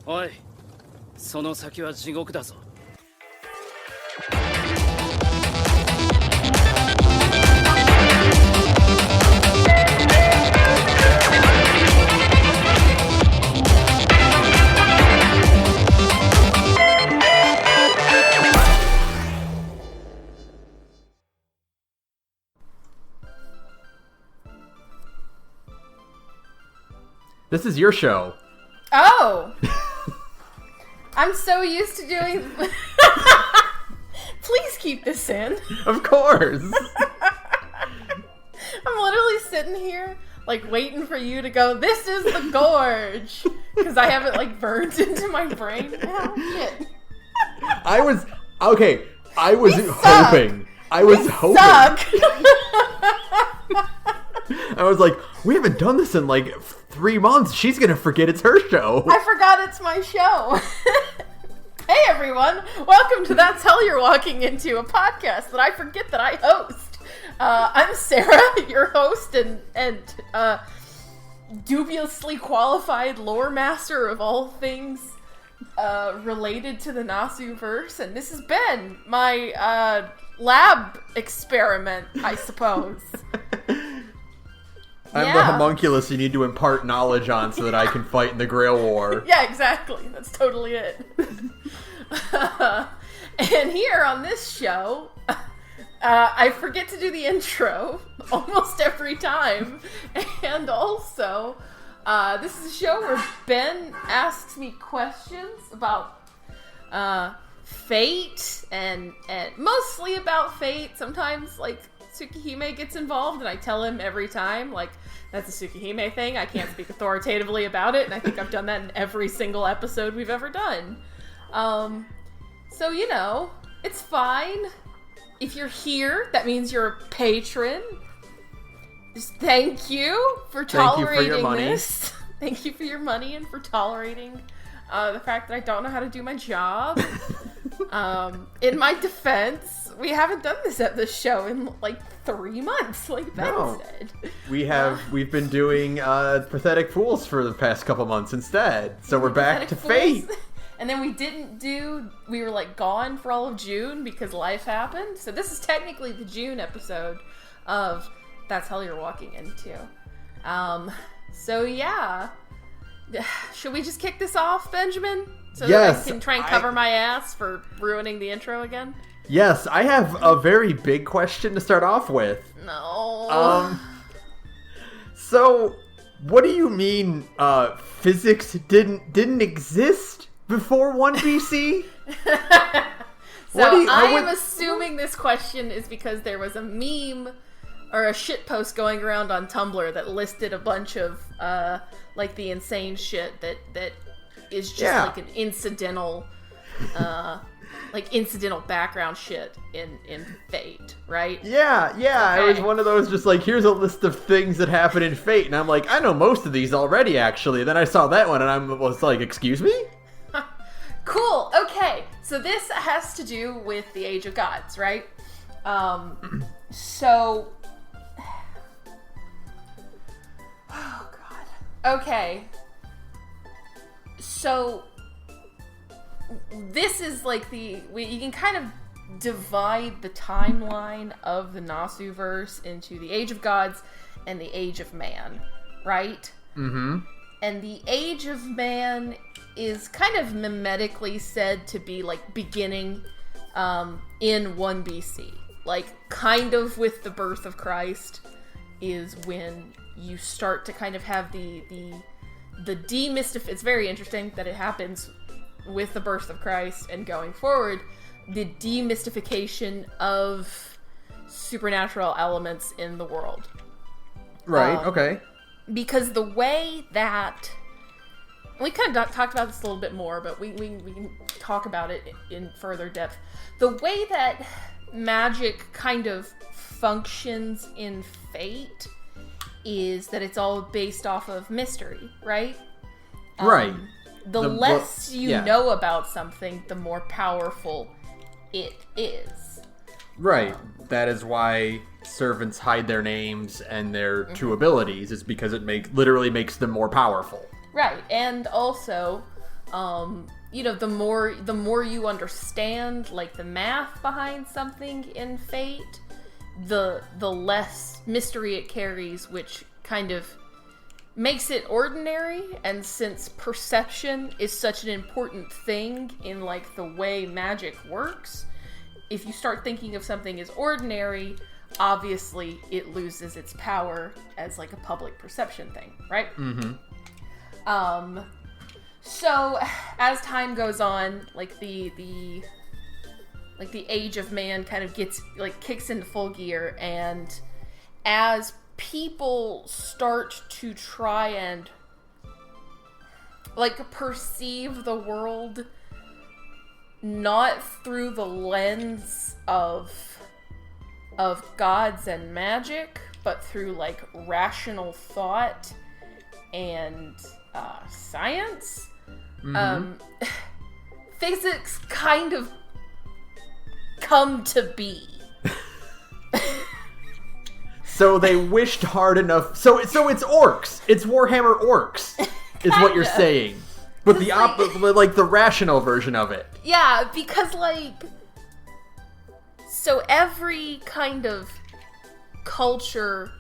おい、その先は地獄だぞ。This is your show. Oh! I'm so used to doing... Please keep this in. Of course. I'm literally sitting here, like, waiting for you to go, this is the gorge! Because I have it, like, burned into my brain now. Shit. I was hoping. Suck! I was like, we haven't done this in, like, 3 months. She's gonna forget it's her show. I forgot it's my show. Hey everyone, welcome to That's Hell You're Walking Into, a podcast that I forget that I host. I'm Sara, your host and dubiously qualified lore master of all things related to the Nasu-verse, and this is Ben, my lab experiment, I suppose. I'm the homunculus you need to impart knowledge on so that I can fight in the Grail War. Yeah, exactly. That's totally it. And here on this show, I forget to do the intro almost every time. And also, this is a show where Ben asks me questions about fate and mostly about fate. Sometimes, like, Tsukihime gets involved, and I tell him every time, like, that's a Tsukihime thing. I can't speak authoritatively about it, and I think I've done that in every single episode we've ever done. So, you know, it's fine. If you're here, that means you're a patron. Just thank you for tolerating this. Thank you for your money and for tolerating the fact that I don't know how to do my job. In my defense, we haven't done this at this show in like 3 months, like Ben said. We've been doing Pathetic Fools for the past couple months instead. So we're back to Fate. And then we were like gone for all of June because life happened. So this is technically the June episode of That's Hell You're Walking Into. So yeah. Should we just kick this off, Benjamin? So that I can try and cover my ass for ruining the intro again? Yes, I have a very big question to start off with. No. So, what do you mean, physics didn't exist before 1 BC? I am assuming this question is because there was a meme or a shitpost going around on Tumblr that listed a bunch of, like, the insane shit that is just, like, an incidental, incidental background shit in Fate, right? Yeah, okay. It was one of those just like, here's a list of things that happen in Fate, and I'm like, I know most of these already, actually. Then I saw that one, and I was like, excuse me? Cool, okay. So this has to do with the Age of Gods, right? So... Oh, God. Okay. So... This is like you can kind of divide the timeline of the Nasu-verse into the Age of Gods and the Age of Man, right? Mm-hmm. And the Age of Man is kind of mimetically said to be like beginning in 1 BC. Like, kind of with the birth of Christ is when you start to kind of have the demystify. It's very interesting that it happens with the birth of Christ and going forward, the demystification of supernatural elements in the world. Right, okay. Because the way that... We kind of talked about this a little bit more, but we can talk about it in further depth. The way that magic kind of functions in Fate is that it's all based off of mystery, right? Right. The less you know about something, the more powerful it is. Right. That is why servants hide their names and their true abilities, is because it literally makes them more powerful. Right. And also, The more you understand, like, the math behind something in Fate, the less mystery it carries, which kind of makes it ordinary. And since perception is such an important thing in, like, the way magic works, if you start thinking of something as ordinary, obviously it loses its power as, like, a public perception thing, right? Mm-hmm. So as time goes on, like, the age of man kind of kicks into full gear, and as people start to try and, like, perceive the world not through the lens of gods and magic, but through, like, rational thought and science, physics kind of come to be. So they wished hard enough. So it's orcs. It's Warhammer orcs, is what you're saying. But the rational version of it. Yeah, because, like, so every kind of culture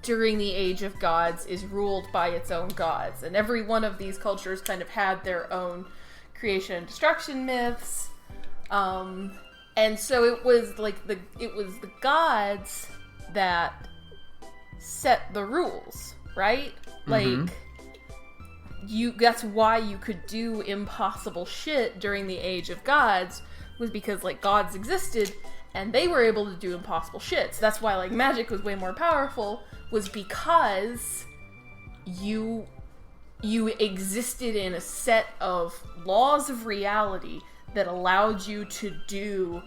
during the Age of Gods is ruled by its own gods, and every one of these cultures kind of had their own creation and destruction myths. And so it was the gods that set the rules, right? Mm-hmm. Like, that's why you could do impossible shit during the Age of Gods, was because, like, gods existed and they were able to do impossible shit. So that's why, like, magic was way more powerful, was because you existed in a set of laws of reality that allowed you to do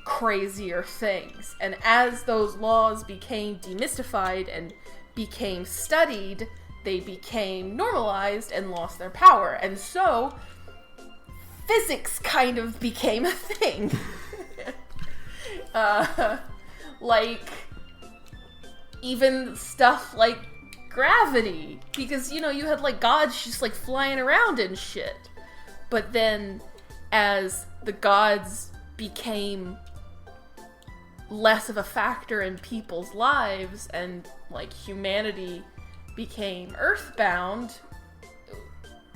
crazier things. And as those laws became demystified and became studied, they became normalized and lost their power. And so physics kind of became a thing. Like, even stuff like gravity, because, you had, like, gods just, like, flying around and shit. But then as the gods became less of a factor in people's lives and, like, humanity became earthbound,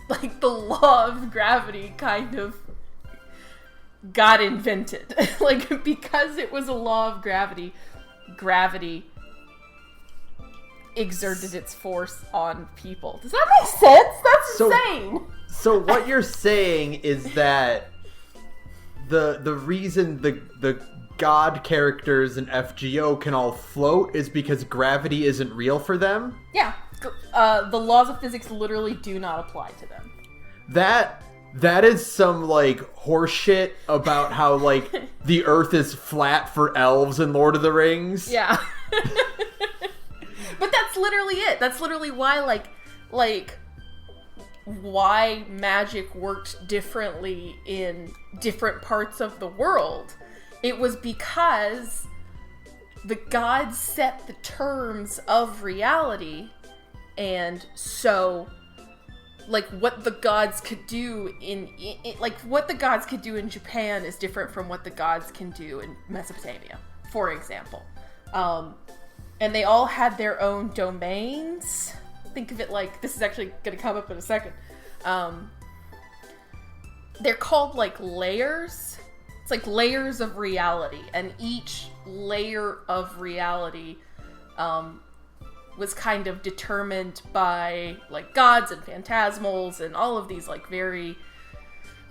like, the law of gravity kind of got invented. Like, because it was a law of gravity, gravity exerted its force on people. Does that make sense? That's insane! So what you're saying is that the reason the god characters in FGO can all float is because gravity isn't real for them? Yeah. The laws of physics literally do not apply to them. That is some, like, horseshit about how, like, the earth is flat for elves in Lord of the Rings. Yeah. But that's literally it. That's literally why, like, why magic worked differently in different parts of the world. It was because the gods set the terms of reality, and so, like, what the gods could do what the gods could do in Japan is different from what the gods can do in Mesopotamia, for example. And they all had their own domains. Think of it like, this is actually going to come up in a second. They're called, like, layers. It's like layers of reality, and each layer of reality was kind of determined by, like, gods and phantasmals and all of these, like, very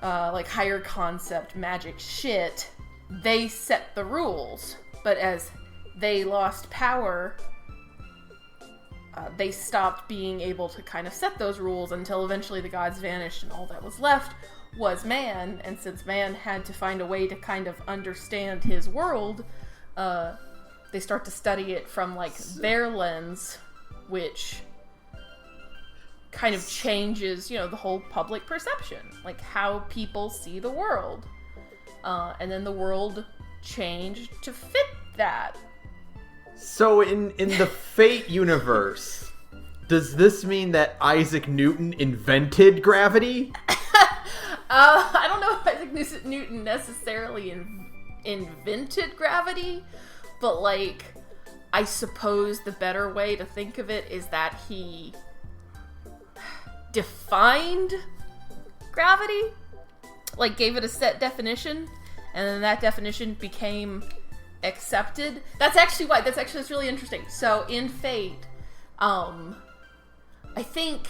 like, higher concept magic shit. They set the rules, but as they lost power, they stopped being able to kind of set those rules until eventually the gods vanished and all that was left was man. And since man had to find a way to kind of understand his world, they start to study it from, like, their lens, which kind of changes, the whole public perception, like, how people see the world. And then the world changed to fit that. So in the Fate universe, does this mean that Isaac Newton invented gravity? I don't know if Isaac Newton necessarily invented gravity, but like, I suppose the better way to think of it is that he defined gravity, like gave it a set definition, and then that definition became accepted. That's actually it's really interesting. So in Fate, I think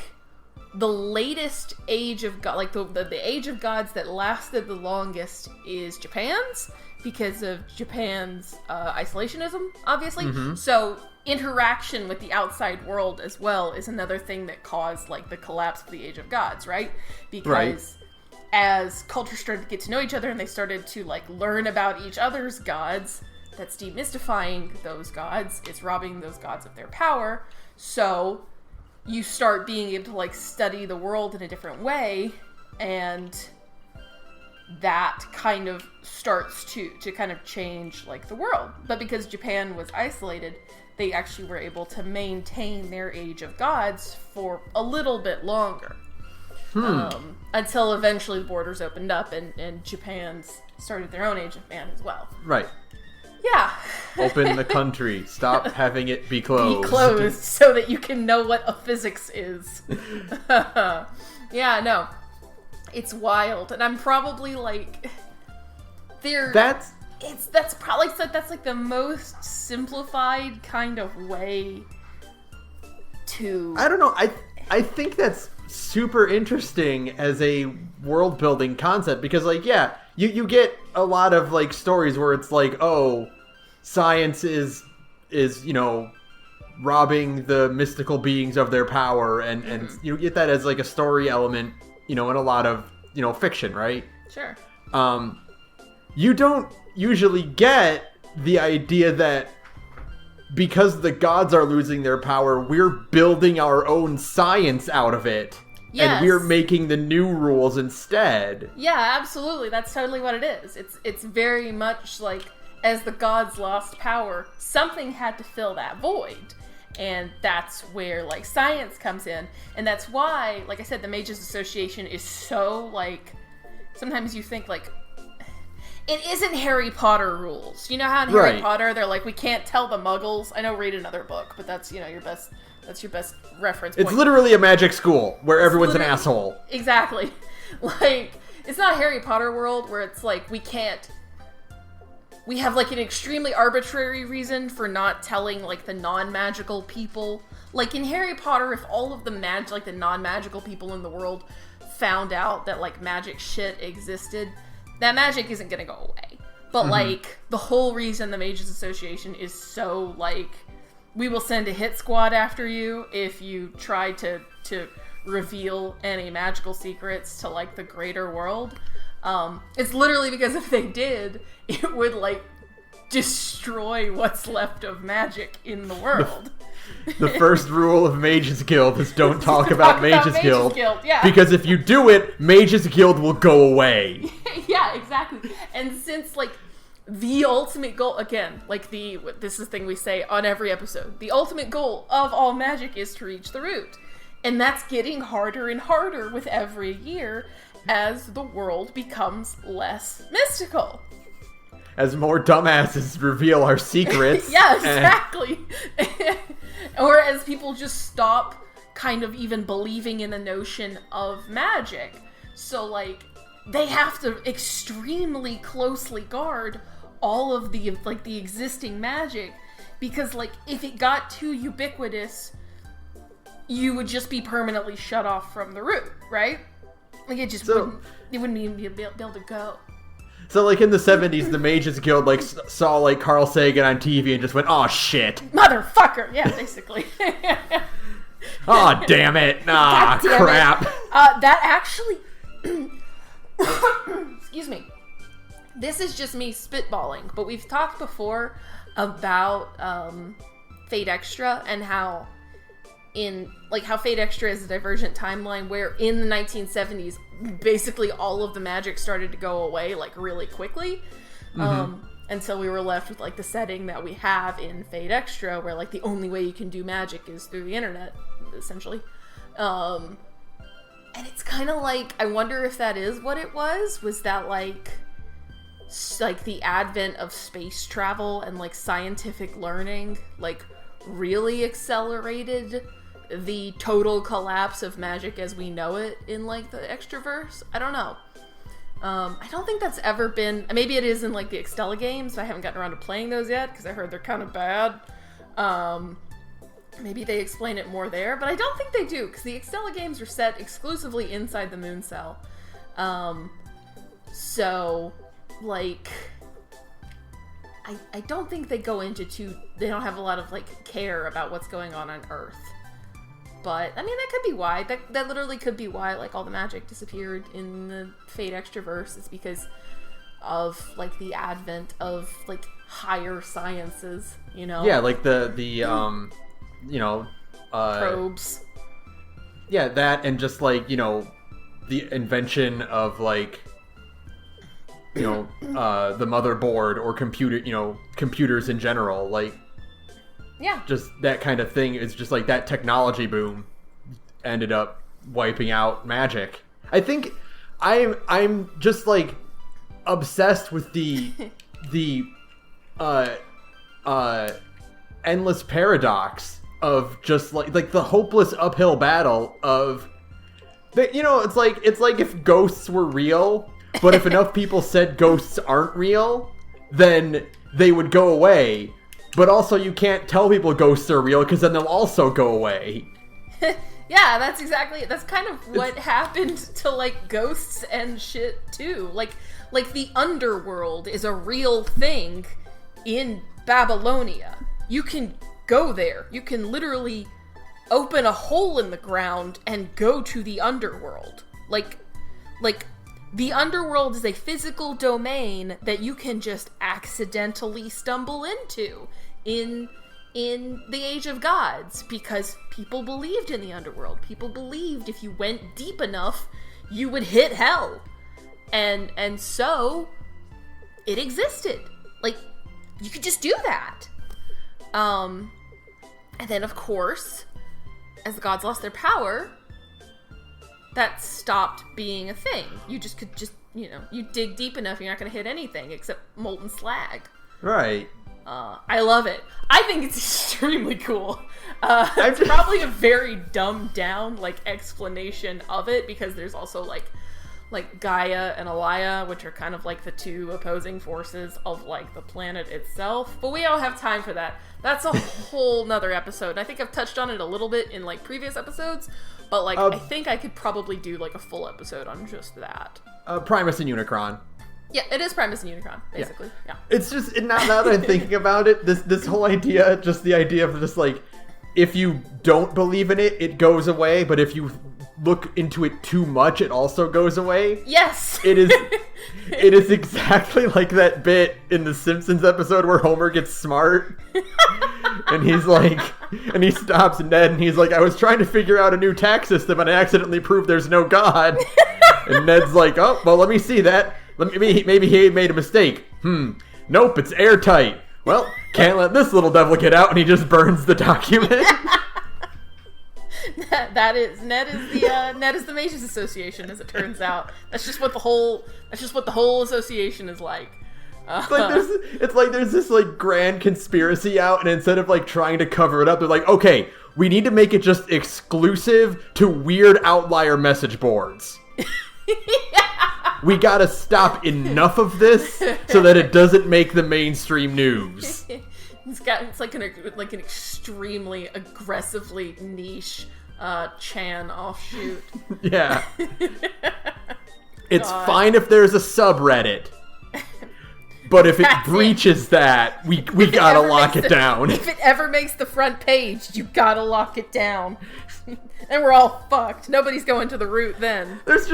the latest age of God, like the age of gods that lasted the longest is Japan's, because of Japan's isolationism, obviously. Mm-hmm. So interaction with the outside world as well is another thing that caused like the collapse of the age of gods, right? Because as cultures started to get to know each other and they started to like learn about each other's gods, that's demystifying those gods. It's robbing those gods of their power. So you start being able to like study the world in a different way, and that kind of starts to kind of change like the world. But because Japan was isolated, they actually were able to maintain their age of gods for a little bit longer. Until eventually the borders opened up and Japan's started their own age of man as well. Right. Yeah. Open the country. Stop having it be closed. Be closed so that you can know what a physics is. Yeah, no. It's wild. And I'm probably like... That's like the most simplified kind of way to... I don't know. I think that's super interesting as a world building concept, because like, yeah, you get a lot of like stories where it's like, oh, science is you know, robbing the mystical beings of their power, and you get that as like a story element, you know, in a lot of, you know, fiction, right? Sure. You don't usually get the idea that because the gods are losing their power, we're building our own science out of it. Yes. And we're making the new rules instead. Yeah, absolutely. That's totally what it is. It's very much like, as the gods lost power, something had to fill that void. And that's where, like, science comes in. And that's why, like I said, the Mages Association is so, like, sometimes you think, like, it isn't Harry Potter rules. You know how in Harry Potter they're like, we can't tell the Muggles? I know, read another book, but that's, you know, your best reference point. It's literally a magic school where everyone's an asshole. Exactly. Like, it's not a Harry Potter world where it's like, we have like an extremely arbitrary reason for not telling like the non-magical people. Like in Harry Potter, if all of the the non-magical people in the world found out that like magic shit existed, that magic isn't gonna go away. But like, the whole reason the Mages Association is so like, we will send a hit squad after you if you try to reveal any magical secrets to like the greater world. It's literally because if they did, it would like destroy what's left of magic in the world. The first rule of Mages Guild is don't talk about Mages Guild. Yeah. Because if you do it, Mages Guild will go away. Yeah, exactly. And since like the ultimate goal, again, like this is the thing we say on every episode, the ultimate goal of all magic is to reach the root. And that's getting harder and harder with every year as the world becomes less mystical. As more dumbasses reveal our secrets. Yeah, exactly. Or as people just stop kind of even believing in the notion of magic. So, like, they have to extremely closely guard all of the, like, the existing magic. Because, like, if it got too ubiquitous, you would just be permanently shut off from the root, right? Like, it just wouldn't even be able to go. So, like, in the 70s, the Mages Guild, like, saw, like, Carl Sagan on TV and just went, "Aw, shit. Motherfucker!" Yeah, basically. Aw, damn it. Ah, crap. That actually... Excuse me. This is just me spitballing, but we've talked before about Fate Extra and how Fate Extra is a divergent timeline where in the 1970s, basically all of the magic started to go away, like, really quickly. until we were left with, like, the setting that we have in Fate Extra, where, like, the only way you can do magic is through the internet, essentially. And it's kind of like, I wonder if that is what it was that, like, the advent of space travel and, like, scientific learning, like, really accelerated the total collapse of magic as we know it in, like, the Extraverse? I don't know. I don't think that's ever been... Maybe it is in, like, the Extella games. I haven't gotten around to playing those yet, because I heard they're kind of bad. Maybe they explain it more there, but I don't think they do, because the Extella games are set exclusively inside the Moon Cell. So, like... I don't think they go into they don't have a lot of, like, care about what's going on Earth. But, I mean, that could be why. That literally could be why, like, all the magic disappeared in the Fate Extraverse. Is because of, like, the advent of, like, higher sciences, you know? Yeah, like probes. Yeah, that, and just, like, the invention of, like, the motherboard or computers in general, like, yeah, just that kind of thing is just like that technology boom ended up wiping out magic. I think I'm just, like, obsessed with the endless paradox of just like the hopeless uphill battle of it's like if ghosts were real, but if enough people said ghosts aren't real, then they would go away. But also, you can't tell people ghosts are real, because then they'll also go away. Yeah, that's kind of what happened to, like, ghosts and shit, too. Like the underworld is a real thing in Babylonia. You can go there. You can literally open a hole in the ground and go to the underworld. Like, the underworld is a physical domain that you can just accidentally stumble into in the Age of Gods, because people believed in the underworld. People believed if you went deep enough, you would hit hell. And so it existed. Like, you could just do that. And then, of course, as the gods lost their power, that stopped being a thing. You just could you dig deep enough, you're not going to hit anything except molten slag. Right. I love it. I think it's extremely cool. It's probably a very dumbed down, like, explanation of it, because there's also, like Gaia and Alaya, which are kind of like the two opposing forces of, like, the planet itself. But we don't have time for that. That's a whole nother episode. I think I've touched on it a little bit in, like, previous episodes, but, like, I think I could probably do, like, a full episode on just that. Primus and Unicron. Yeah, it is Primus and Unicron, basically. Yeah. It's just, now that I'm thinking about it, this whole idea, just the idea of just, like, if you don't believe in it, it goes away, but if you look into it too much, it also goes away. Yes! It is exactly like that bit in the Simpsons episode where Homer gets smart. And he's like, and he stops Ned and he's like, I was trying to figure out a new tax system and I accidentally proved there's no God. And Ned's like, oh, well, let me see that. Maybe he made a mistake. Nope, it's airtight. Well, can't let this little devil get out, and he just burns the document. Ned is the Mages Association, as it turns out. That's just what the whole association is like. It's like there's this, like, grand conspiracy out, and instead of, like, trying to cover it up, they're like, okay, we need to make it just exclusive to weird outlier message boards. We gotta stop enough of this so that it doesn't make the mainstream news. It's like an extremely aggressively niche Chan offshoot. Yeah. It's fine if there's a subreddit. But if it breaches that, we gotta lock it down. If it ever makes the front page, you gotta lock it down. And we're all fucked. Nobody's going to the root then. It's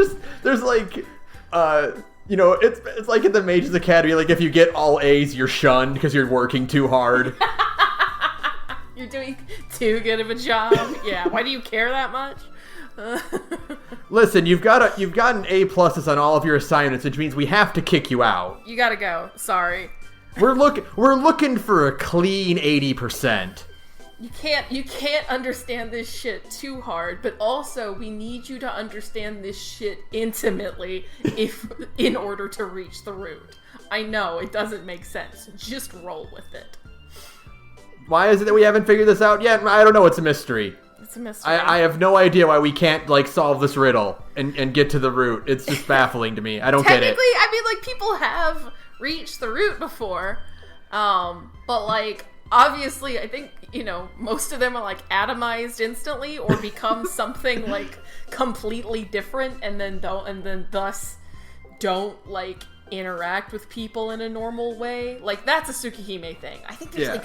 like in the Mages Academy, like, if you get all A's, you're shunned because you're working too hard. You're doing too good of a job. Yeah, why do you care that much? Listen, you've got an A+ on all of your assignments, which means we have to kick you out. You gotta go. Sorry. We're looking for a clean 80%. You can't understand this shit too hard, but also we need you to understand this shit intimately in order to reach the root. I know, it doesn't make sense. Just roll with it. Why is it that we haven't figured this out yet? I don't know, it's a mystery. It's a mystery. I have no idea why we can't, solve this riddle and get to the root. It's just baffling to me. I don't get it. Technically, I mean, people have reached the root before, but, obviously, I think, most of them are, atomized instantly or become something, completely different and then thus don't, interact with people in a normal way. That's a Tsukihime thing. I think there's,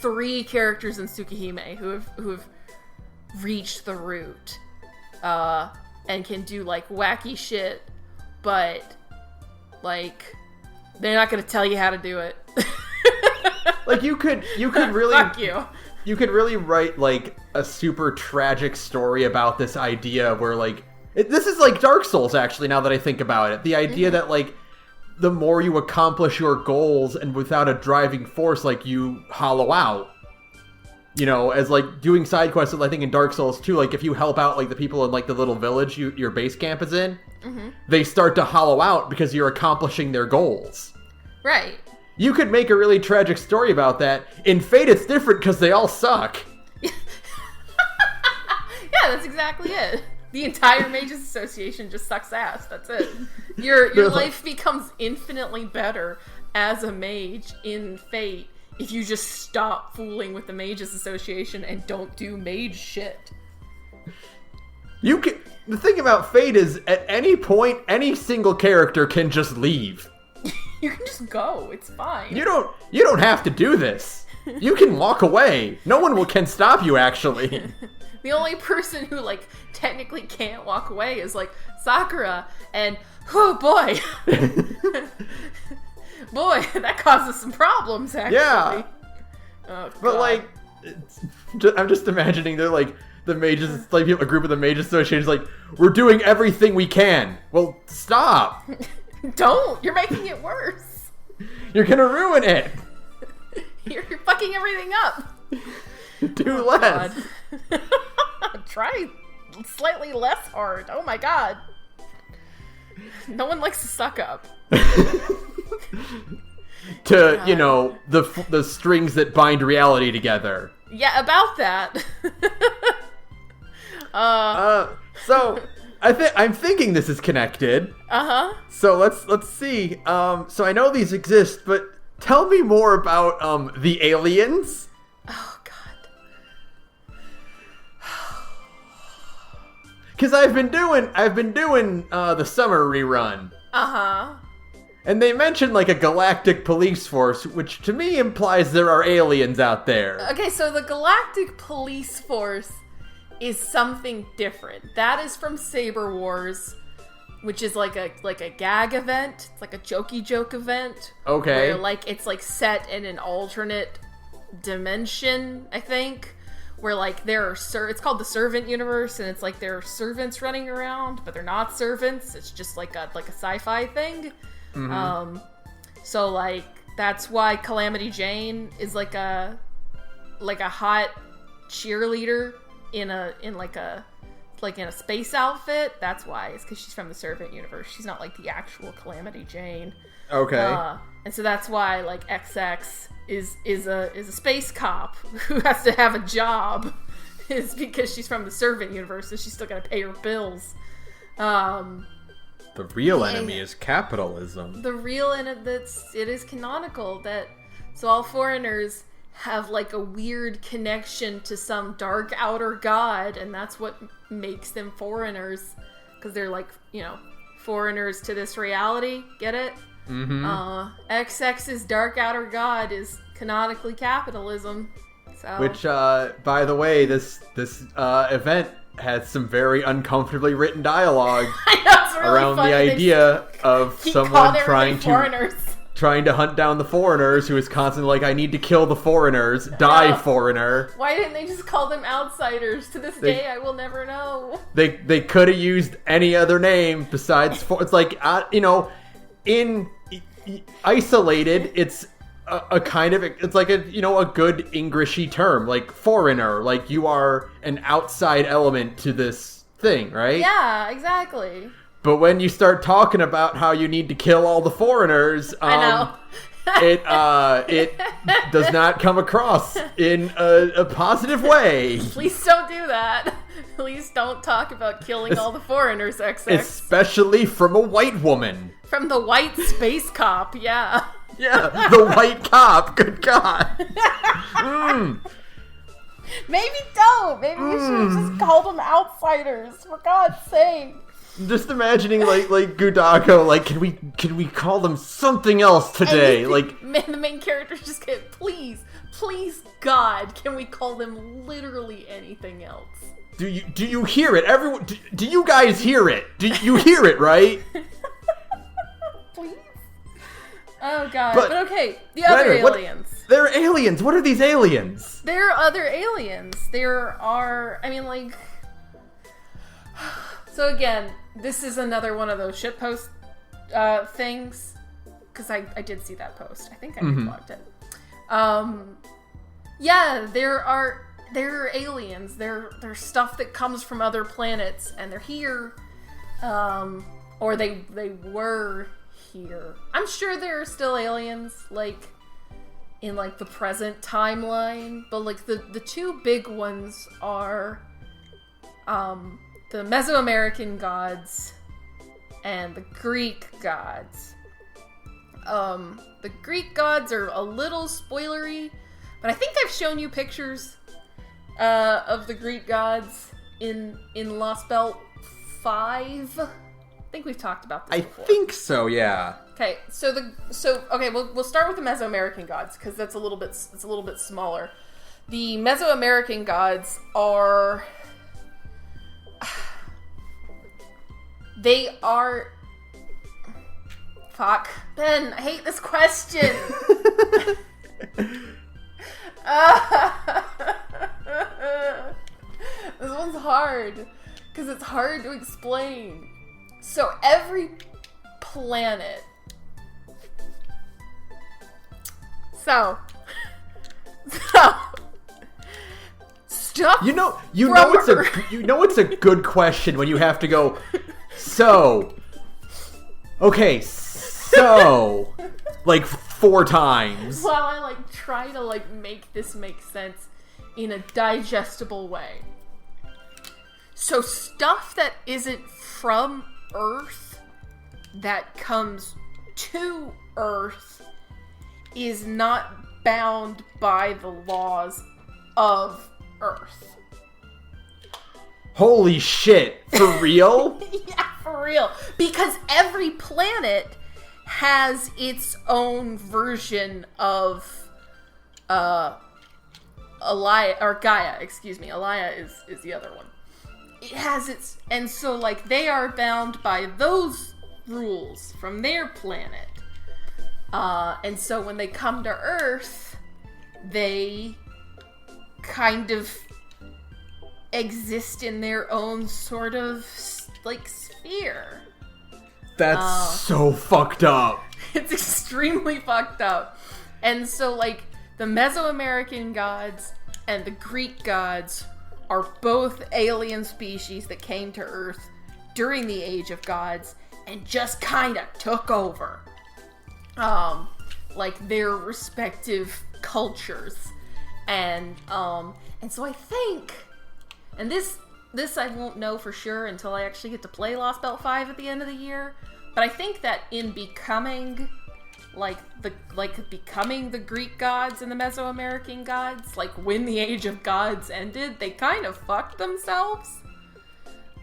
3 characters in Tsukihime who have reached the root, and can do, wacky shit, but, they're not gonna tell you how to do it. You could really Fuck you. You could really write a super tragic story about this idea where this is like Dark Souls actually, now that I think about it. The idea that the more you accomplish your goals and without a driving force, you hollow out. As doing side quests, I think in Dark Souls too, if you help out the people in the little village your base camp is in, they start to hollow out because you're accomplishing their goals. Right. You could make a really tragic story about that. In Fate, it's different because they all suck. Yeah, that's exactly it. The entire Mages Association just sucks ass. That's it. Your life becomes infinitely better as a mage in Fate if you just stop fooling with the Mages Association and don't do mage shit. The thing about Fate is, at any point, any single character can just leave. You can just go. It's fine. You don't have to do this. You can walk away. No one can stop you, actually. The only person who, technically can't walk away is, Sakura, and, oh, boy. Boy, that causes some problems, actually. Yeah. Oh, but, I'm just imagining they're, the mages, a group of the Mages Association is we're doing everything we can. Well, stop. Don't! You're making it worse. You're gonna ruin it. You're fucking everything up. Do less. Try slightly less hard. Oh my god. No one likes to suck up. To, the strings that bind reality together. Yeah, about that. So I'm thinking this is connected. Uh-huh. So let's see. So I know these exist, but tell me more about the aliens. Oh god. Cuz I've been doing the summer rerun. Uh-huh. And they mentioned a galactic police force, which to me implies there are aliens out there. Okay, so the Galactic Police Force is something different. That is from Saber Wars, which is like a gag event. It's a jokey joke event. Okay. Where it's set in an alternate dimension, I think. Where there are it's called the Servant Universe, and it's there are servants running around, but they're not servants. It's just like a sci-fi thing. Mm-hmm. So that's why Calamity Jane is a hot cheerleader in a space outfit. That's why. It's because she's from the Servant Universe. She's not the actual Calamity Jane. Okay. And so that's why XX is a space cop who has to have a job. Is because she's from the Servant Universe, so she's still gotta pay her bills. The real enemy is capitalism. The real it is canonical that so all foreigners have a weird connection to some dark outer god, and that's what makes them foreigners, because they're foreigners to this reality. Get it? Mm-hmm. XX's dark outer god is canonically capitalism. So. Which, by the way, this event has some very uncomfortably written dialogue I know, it's really around funny. the idea of someone trying to hunt down the foreigners, who is constantly I need to kill the foreigners, die foreigner. Why didn't they just call them outsiders? To this day, I will never know. They could have used any other name besides it's in isolated, it's a kind of, it's like a, you know, a good Englishy term, like foreigner, like you are an outside element to this thing, right? Yeah, exactly. But when you start talking about how you need to kill all the foreigners, I know. it does not come across in a positive way. Please don't do that. Please don't talk about killing all the foreigners, XX. Especially from a white woman. From the white space cop, yeah. Yeah, the white cop. Good God. Maybe don't. Maybe we should have just called them outsiders, for God's sake. Just imagining like Gudako, like can we call them something else today? Anything, like the main characters just get, please, God, can we call them literally anything else? do you hear it? Everyone, do you guys hear it? Do you hear it, right? Please. Oh God. But okay, the other aliens. They're aliens. What are these aliens? There are other aliens. There are, I mean, like, so again, this is another one of those shitpost things, because I did see that post. I think I blocked it. Yeah, there are aliens. They're stuff that comes from other planets, and they're here, or they were here. I'm sure there are still aliens, like, in, like, the present timeline, but, like, the two big ones are, the Mesoamerican gods and the Greek gods. The Greek gods are a little spoilery, but I think I've shown you pictures of the Greek gods in Lost Belt 5. I think we've talked about this before. I think so, yeah. Okay, so we'll start with the Mesoamerican gods, because it's a little bit smaller. The Mesoamerican gods are, they are, fuck, Ben, I hate this question. This one's hard, because it's hard to explain. So every planet. So stuff. You know it's a good question when you have to go. So, okay, so, like 4 times. While I like try to like make this make sense in a digestible way. So stuff that isn't from Earth that comes to Earth is not bound by the laws of Earth. Holy shit, for real? Yeah, for real. Because every planet has its own version of Gaia, excuse me. Alaya is the other one. It has its, and so like they are bound by those rules from their planet. And so when they come to Earth, they kind of exist in their own sort of like sphere. That's so fucked up. It's extremely fucked up. And so like the Mesoamerican gods and the Greek gods are both alien species that came to Earth during the Age of Gods and just kind of took over. Like their respective cultures. And so I think, and this I won't know for sure until I actually get to play Lost Belt 5 at the end of the year, but I think that in becoming becoming the Greek gods and the Mesoamerican gods, like when the Age of Gods ended, they kind of fucked themselves.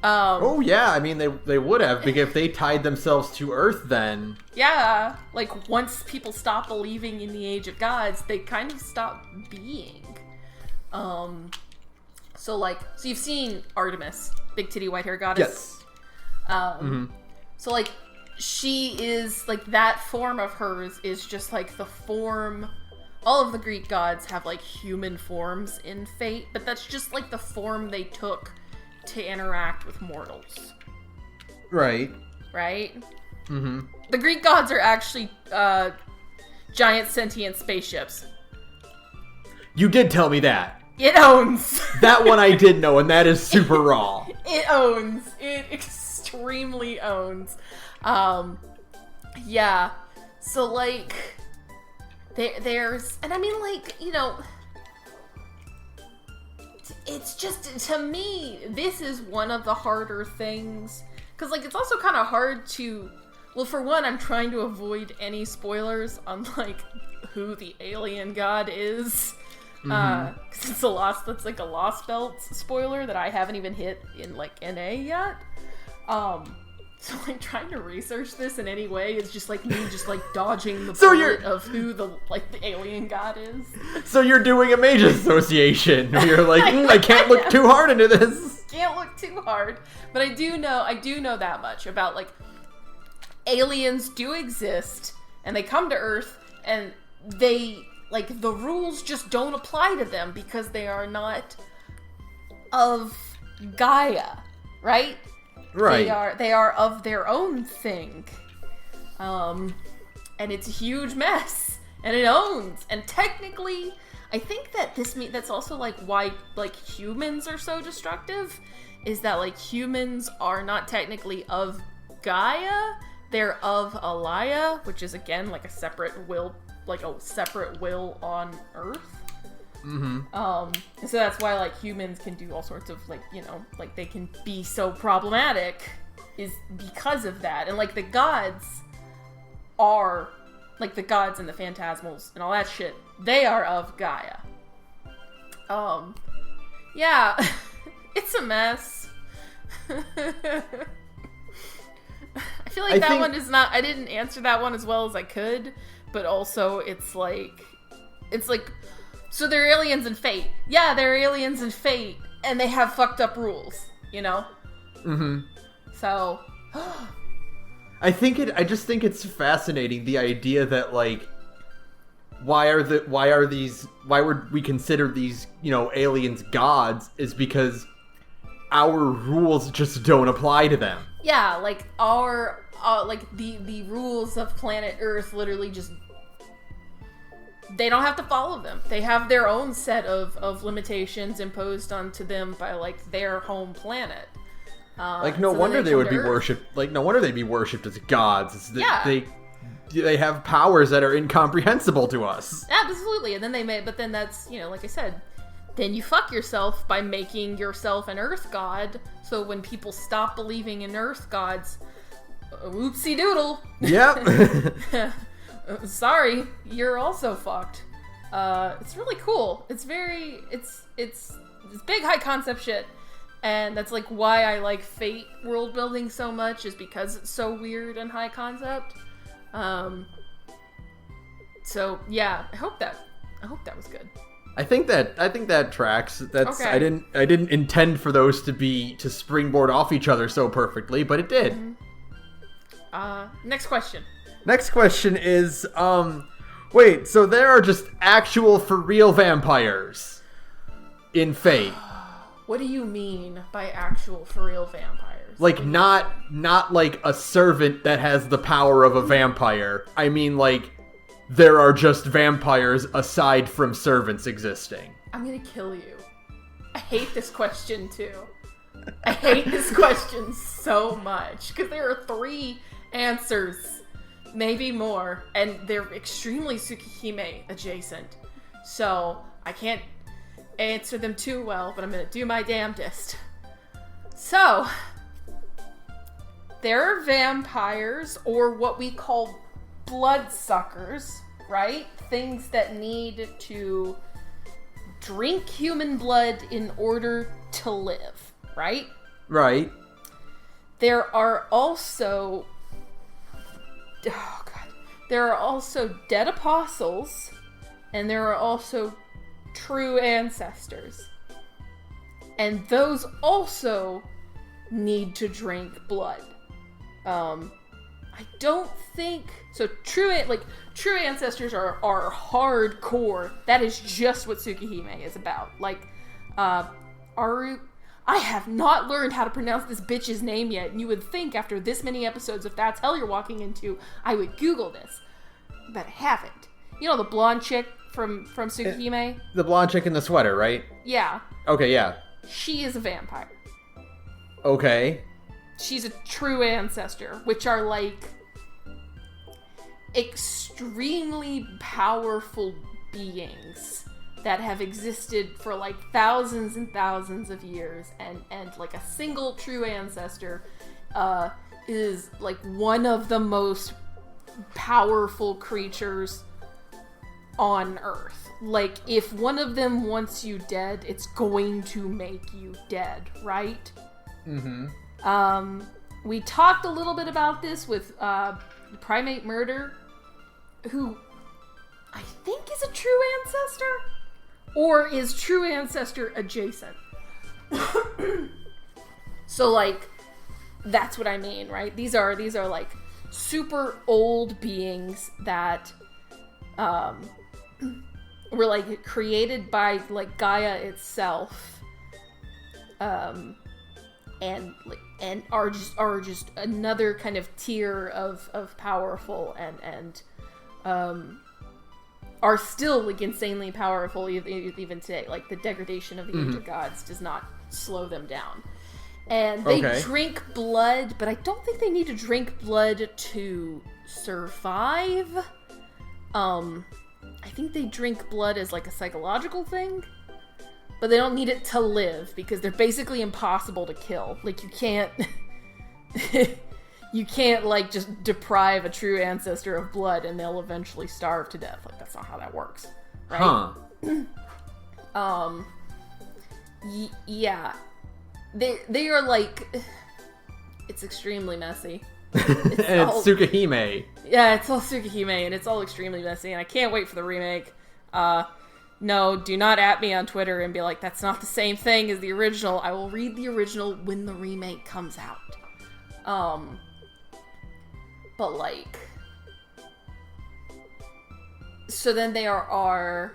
Oh yeah, I mean they would have, because if they tied themselves to Earth then. Yeah, like once people stop believing in the Age of Gods, they kind of stop being. So you've seen Artemis, big titty white hair goddess. Yes. So like she is like that form of hers is just like the form. All of the Greek gods have like human forms in Fate, but that's just like the form they took to interact with mortals. Right. Right? Mm-hmm. The Greek gods are actually giant sentient spaceships. You did tell me that. It owns. That one I did know, and that is super raw. It owns. It extremely owns. Yeah. So, like, there's... And I mean, like, you know... It's just, to me, this is one of the harder things. Because, like, it's also kind of hard to... Well, for one, I'm trying to avoid any spoilers on, like, who the alien god is. Because that's like a Lost Belt spoiler that I haven't even hit in, like, NA yet. So, like, trying to research this in any way is just, like, me just, like, dodging the bullet of who the alien god is. So you're doing a mage association. You're like, I can't look too hard into this. Can't look too hard. But I do know that much about, like, aliens do exist, and they come to Earth, and they, like, the rules just don't apply to them because they are not of Gaia, right? Right. They are of their own thing. And it's a huge mess. And it owns. And technically, I think that that's also, like, why, like, humans are so destructive, is that, like, humans are not technically of Gaia. They're of Alaya, which is, again, like, a separate will on Earth. And so that's why, like, humans can do all sorts of, like, you know, like, they can be so problematic is because of that. And, like, the gods are, like, the gods and the phantasmals and all that shit, they are of Gaia. Yeah, it's a mess. I feel like one is not, I didn't answer that one as well as I could, but also it's like, so they're aliens in Fate. Yeah, they're aliens in Fate, and they have fucked up rules, you know? So... I just think it's fascinating, the idea that, like, why would we consider these, you know, aliens gods, is because our rules just don't apply to them. Yeah, like, the rules of planet Earth literally just... They don't have to follow them. They have their own set of limitations imposed onto them by, like, their home planet. Like, no wonder they would be worshipped. Like, no wonder they'd be worshipped as gods. It's that they have powers that are incomprehensible to us. Absolutely. And then but then that's, you know, like I said, then you fuck yourself by making yourself an Earth god. So when people stop believing in Earth gods, whoopsie doodle. Yep. Sorry, you're also fucked. It's really cool. It's big high concept shit. And that's, like, why I like Fate world building so much, is because it's so weird and high concept. So yeah, I hope that was good. I think that tracks. That's okay. I didn't intend for those to springboard off each other so perfectly, but it did. Next question. Next question is, wait, so there are just actual for real vampires in Fate? What do you mean by actual for real vampires? Like, not like a servant that has the power of a vampire. I mean, like, there are just vampires aside from servants existing. I'm gonna kill you. I hate this question too. I hate this question so much, because there are 3 answers, maybe more, and they're extremely Tsukihime adjacent. So I can't answer them too well, but I'm gonna do my damnedest. So, there are vampires, or what we call bloodsuckers, right? Things that need to drink human blood in order to live, right? Right. There are also... Oh, God. There are also dead apostles, and there are also true ancestors. And those also need to drink blood. I don't think... So true ancestors are hardcore. That is just what Tsukihime is about. Like, Aru... I have not learned how to pronounce this bitch's name yet, and you would think after this many episodes, if that's hell you're walking into, I would Google this. But I haven't. You know the blonde chick from Tsukihime? The blonde chick in the sweater, right? Yeah. Okay, yeah. She is a vampire. Okay. She's a true ancestor, which are like extremely powerful beings that have existed for like thousands and thousands of years, and like a single true ancestor is like one of the most powerful creatures on Earth. Like, if one of them wants you dead, it's going to make you dead, right? Mm-hmm. We talked a little bit about this with Primate Murder, who I think is a true ancestor, or is true ancestor adjacent. So, like, that's what I mean, right? These are like super old beings that were like created by like Gaia itself, and are just another kind of tier of powerful and are still like insanely powerful even today. Like, the degradation of the Age of Gods does not slow them down. And they drink blood, but I don't think they need to drink blood to survive. I think they drink blood as like a psychological thing, but they don't need it to live because they're basically impossible to kill. Like, you can't you can't like just deprive a true ancestor of blood and they'll eventually starve to death. Like, that's not how that works, right? Yeah. They are like, it's extremely messy. And it's Tsukihime. Yeah, it's all Tsukihime, and it's all extremely messy, and I can't wait for the remake. No, do not at me on Twitter and be like, that's not the same thing as the original. I will read the original when the remake comes out. But like, so then there are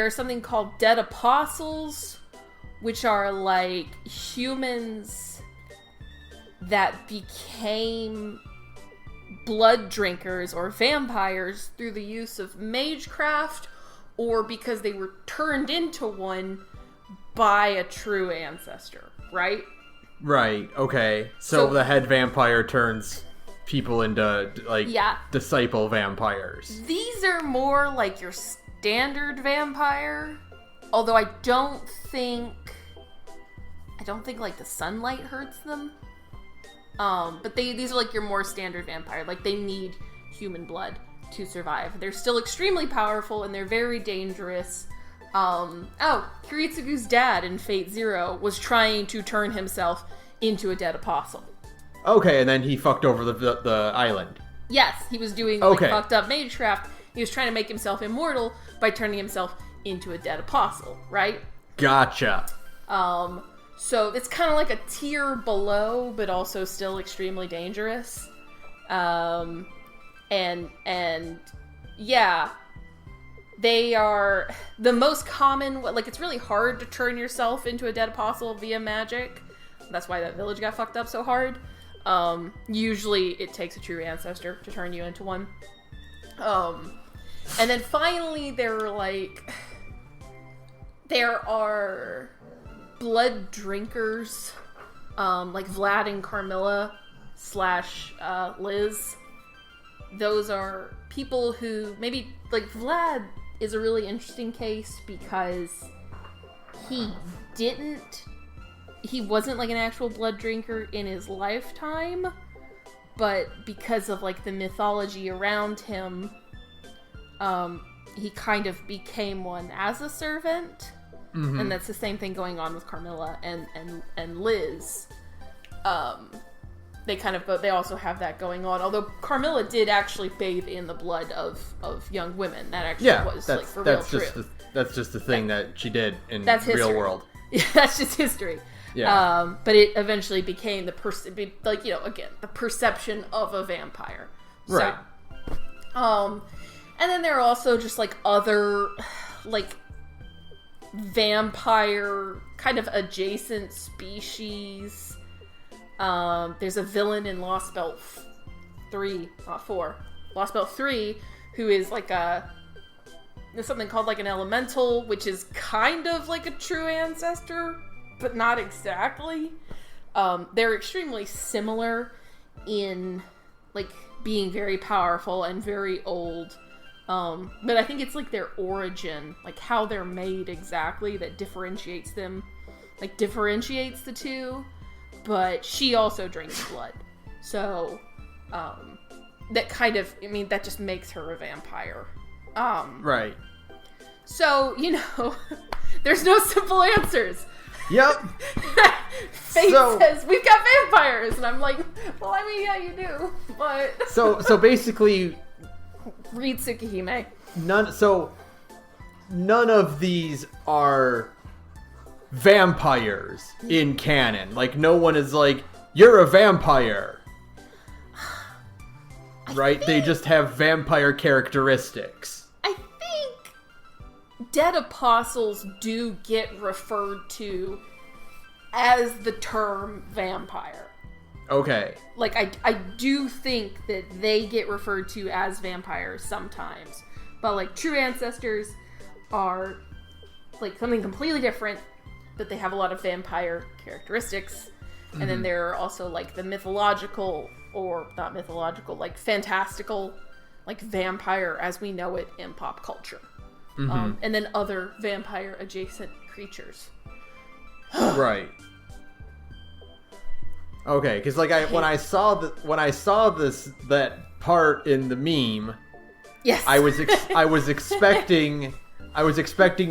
something called dead apostles, which are like humans that became blood drinkers or vampires through the use of magecraft, or because they were turned into one by a true ancestor, right? Right, okay. So the head vampire turns people into, like, disciple vampires. These are more like your standard vampire, although I don't think like the sunlight hurts them. But these are like your more standard vampire. Like, they need human blood to survive. They're still extremely powerful and they're very dangerous. Kiritsugu's dad in Fate Zero was trying to turn himself into a dead apostle. Okay, and then he fucked over the island. Yes, he was doing like fucked up magecraft. He was trying to make himself immortal by turning himself into a dead apostle, right? Gotcha. So it's kind of like a tier below, but also still extremely dangerous. And yeah, they are the most common. Like, it's really hard to turn yourself into a dead apostle via magic. That's why that village got fucked up so hard. Usually it takes a true ancestor to turn you into one. And then finally there are blood drinkers, like Vlad and Carmilla / Liz. Those are people who maybe, like, Vlad is a really interesting case because he wasn't like an actual blood drinker in his lifetime, but because of like the mythology around him, he kind of became one as a servant. Mm-hmm. And that's the same thing going on with Carmilla and Liz. They also have that going on. Although Carmilla did actually bathe in the blood of young women. That actually was like for real true. That's just the thing that she did in real world. Yeah, that's just history. Yeah. But it eventually became the perception of a vampire. Right. So, and then there are also just like other like vampire kind of adjacent species. There's a villain in Lost Belt 3, not 4. Lost Belt 3, who is like there's something called like an elemental, which is kind of like a true ancestor, but not exactly. They're extremely similar in like being very powerful and very old. But I think it's like their origin, like how they're made exactly, that differentiates them, like differentiates the two. But she also drinks blood. So, that kind of, I mean, that just makes her a vampire. Right. So, there's no simple answers. Yep. Fate says, we've got vampires! And I'm like, well, I mean, yeah, you do, but... So basically... Read Tsukihime. None of these are vampires in canon. Like, no one is like, you're a vampire. Right? They just have vampire characteristics. I think dead apostles do get referred to as the term vampire. Okay. Like, I do think that they get referred to as vampires sometimes. But, like, true ancestors are, like, something completely different, but they have a lot of vampire characteristics. Mm-hmm. And then there are also, like, the mythological, or not mythological, like, fantastical, like, vampire as we know it in pop culture. Mm-hmm. And then other vampire-adjacent creatures. Right. Okay, because like when I saw that part in the meme, yes, I was expecting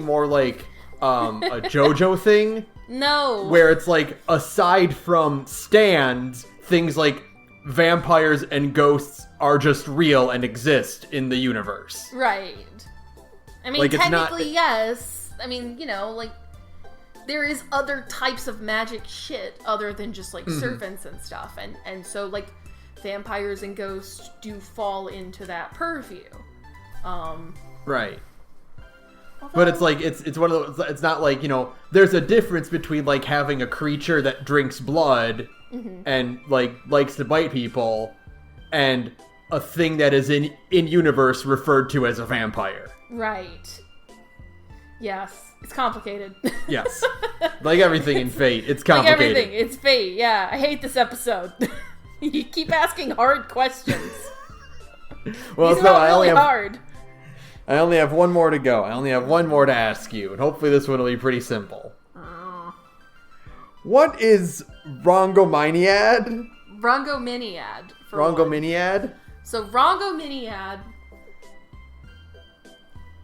more like a JoJo thing. No, where it's like aside from stands, things like vampires and ghosts are just real and exist in the universe. Right. I mean, like, technically, yes. I mean, like. There is other types of magic shit other than just, like, servants and stuff. And so, like, vampires and ghosts do fall into that purview. Right. But it's like, it's one of those, it's not like, there's a difference between, like, having a creature that drinks blood and, like, likes to bite people and a thing that is in universe referred to as a vampire. Right. Yes. It's complicated. Yes. Like everything in Fate, it's complicated. Like everything, it's Fate, yeah. I hate this episode. You keep asking hard questions. Well, These are really hard. I only have one more to go. I only have one more to ask you, and hopefully this one will be pretty simple. What is Rongominiad? Rongominiad. Rongominiad? So Rongominiad...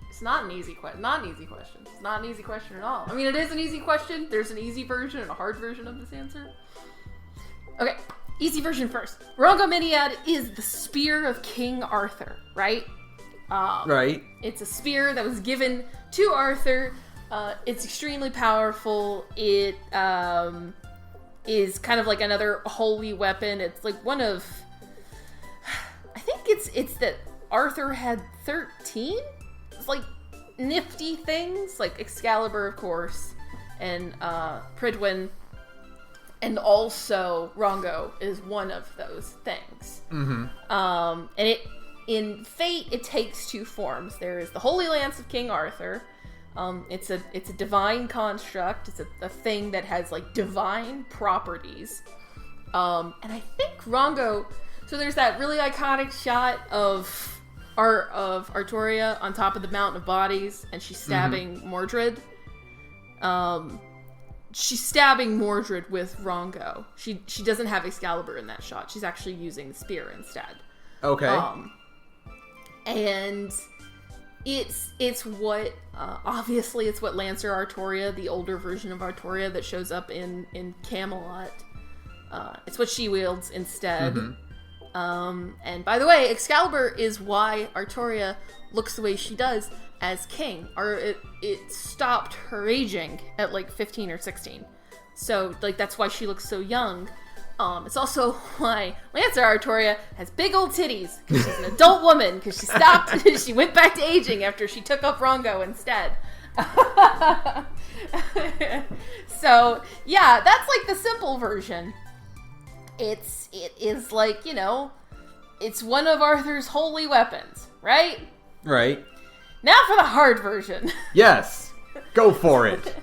It's not an easy question. Not an easy question. It's not an easy question at all. I mean, it is an easy question. There's an easy version and a hard version of this answer. Okay, easy version first. Rongominiad is the spear of King Arthur, right? Right. It's a spear that was given to Arthur. It's extremely powerful. It is kind of like another holy weapon. It's like one of... I think it's that Arthur had 13? Like nifty things like Excalibur, of course, and Pridwin, and also Rongo is one of those things. And it in Fate it takes two forms. There is the Holy Lance of King Arthur. It's a divine construct. It's a thing that has like divine properties. And I think Rongo. So there's that really iconic shot of Artoria on top of the mountain of bodies, and she's stabbing Mordred. She's stabbing Mordred with Rongo. She doesn't have Excalibur in that shot. She's actually using the spear instead. Okay. And it's what obviously it's what Lancer Artoria, the older version of Artoria that shows up in Camelot. It's what she wields instead. And by the way, Excalibur is why Artoria looks the way she does as king. Or it stopped her aging at like 15 or 16. So like that's why she looks so young. It's also why Lancer Artoria has big old titties, because she's an adult woman, because she stopped, she went back to aging after she took up Rongo instead. So yeah, that's like the simple version. It is like, It's one of Arthur's holy weapons, right? Right. Now for the hard version. Yes. Go for it.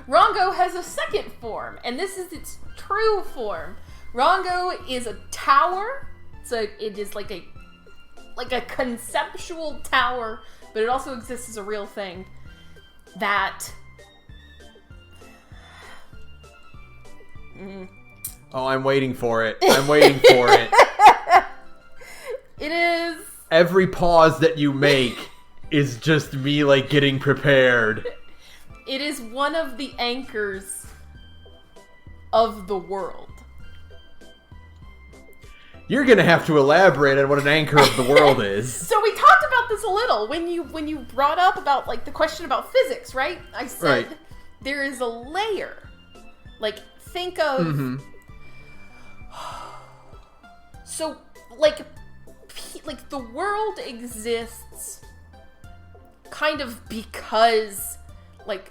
Rongo has a second form, and this is its true form. Rongo is a tower, so it is like a conceptual tower, but it also exists as a real thing that... Oh, I'm waiting for it. I'm waiting for it. It is... Every pause that you make is just me, like, getting prepared. It is one of the anchors of the world. You're gonna have to elaborate on what an anchor of the world is. So we talked about this a little when you brought up about, like, the question about physics, right? I said there is a layer. Like, think of... So, like the world exists kind of because, like,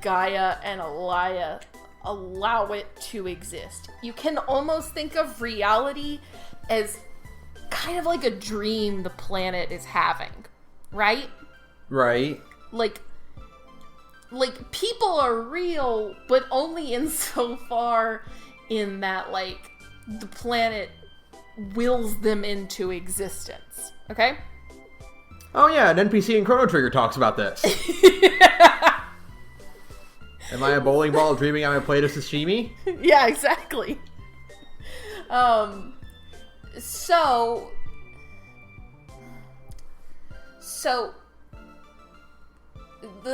Gaia and Alaya allow it to exist. You can almost think of reality as kind of like a dream the planet is having, right? Right. Like people are real, but only insofar in that, like, the planet wills them into existence. Okay? Oh yeah, an NPC in Chrono Trigger talks about this. Am I a bowling ball dreaming I'm a plate of sashimi? Yeah, exactly. So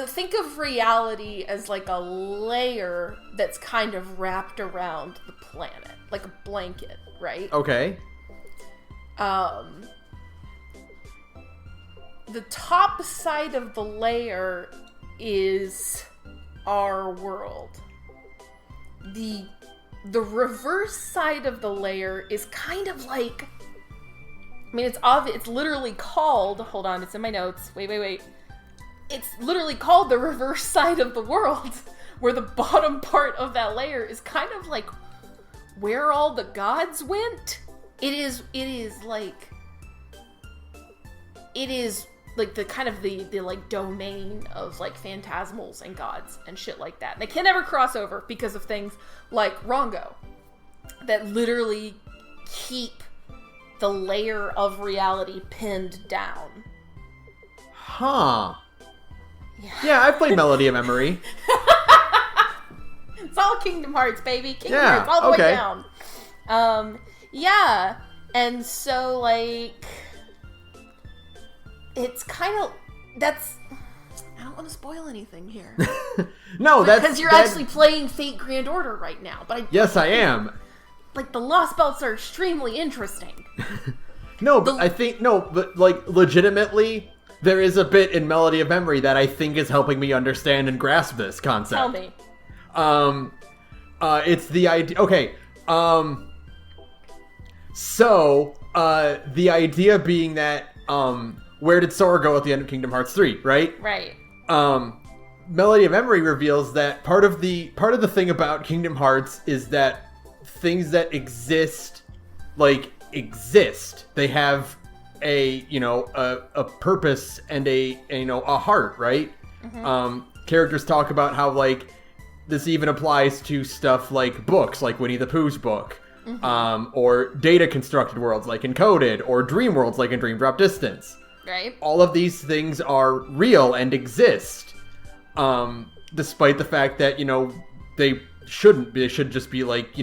think of reality as like a layer that's kind of wrapped around the planet, like a blanket, right? Okay. The top side of the layer is our world. The reverse side of the layer is kind of like, I mean, it's obvious. It's literally called, hold on, it's in my notes. Wait. It's literally called the reverse side of the world, where the bottom part of that layer is kind of like where all the gods went. It is like the kind of the like domain of, like, phantasmals and gods and shit like that. And they can never cross over because of things like Rongo that literally keep the layer of reality pinned down. Huh. Yeah, I played Melody of Memory. It's all Kingdom Hearts, baby. Kingdom Yeah, Hearts all the way okay. down. Yeah. And so, like, it's kind of, that's, I don't want to spoil anything here. No, because you're actually playing Fate Grand Order right now. But Yes, I am. Like, the Lost Belts are extremely interesting. No, but like, legitimately, there is a bit in Melody of Memory that I think is helping me understand and grasp this concept. Tell me. It's the idea. Okay. So, the idea being that, where did Sora go at the end of Kingdom Hearts 3, right? Right. Melody of Memory reveals that part of the thing about Kingdom Hearts is that things that exist, like, exist. They have a purpose and a heart, right? Mm-hmm. Characters talk about how, like, this even applies to stuff like books, like Winnie the Pooh's book. Mm-hmm. Or data constructed worlds like Encoded, or dream worlds like in Dream Drop Distance. Right. All of these things are real and exist. Despite the fact that, they shouldn't be. They should just be like,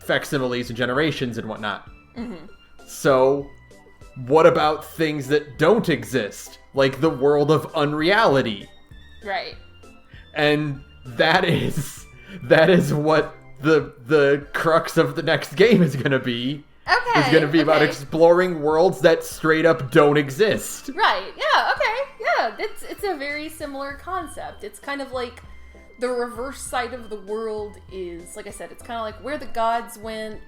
facsimiles and generations and whatnot. Mm-hmm. So, what about things that don't exist? Like the world of unreality. Right. And that is what the crux of the next game is going to be. Okay. It's going to be about exploring worlds that straight up don't exist. Right. Yeah. Okay. Yeah. It's a very similar concept. It's kind of like the reverse side of the world is, like I said, it's kind of like where the gods went.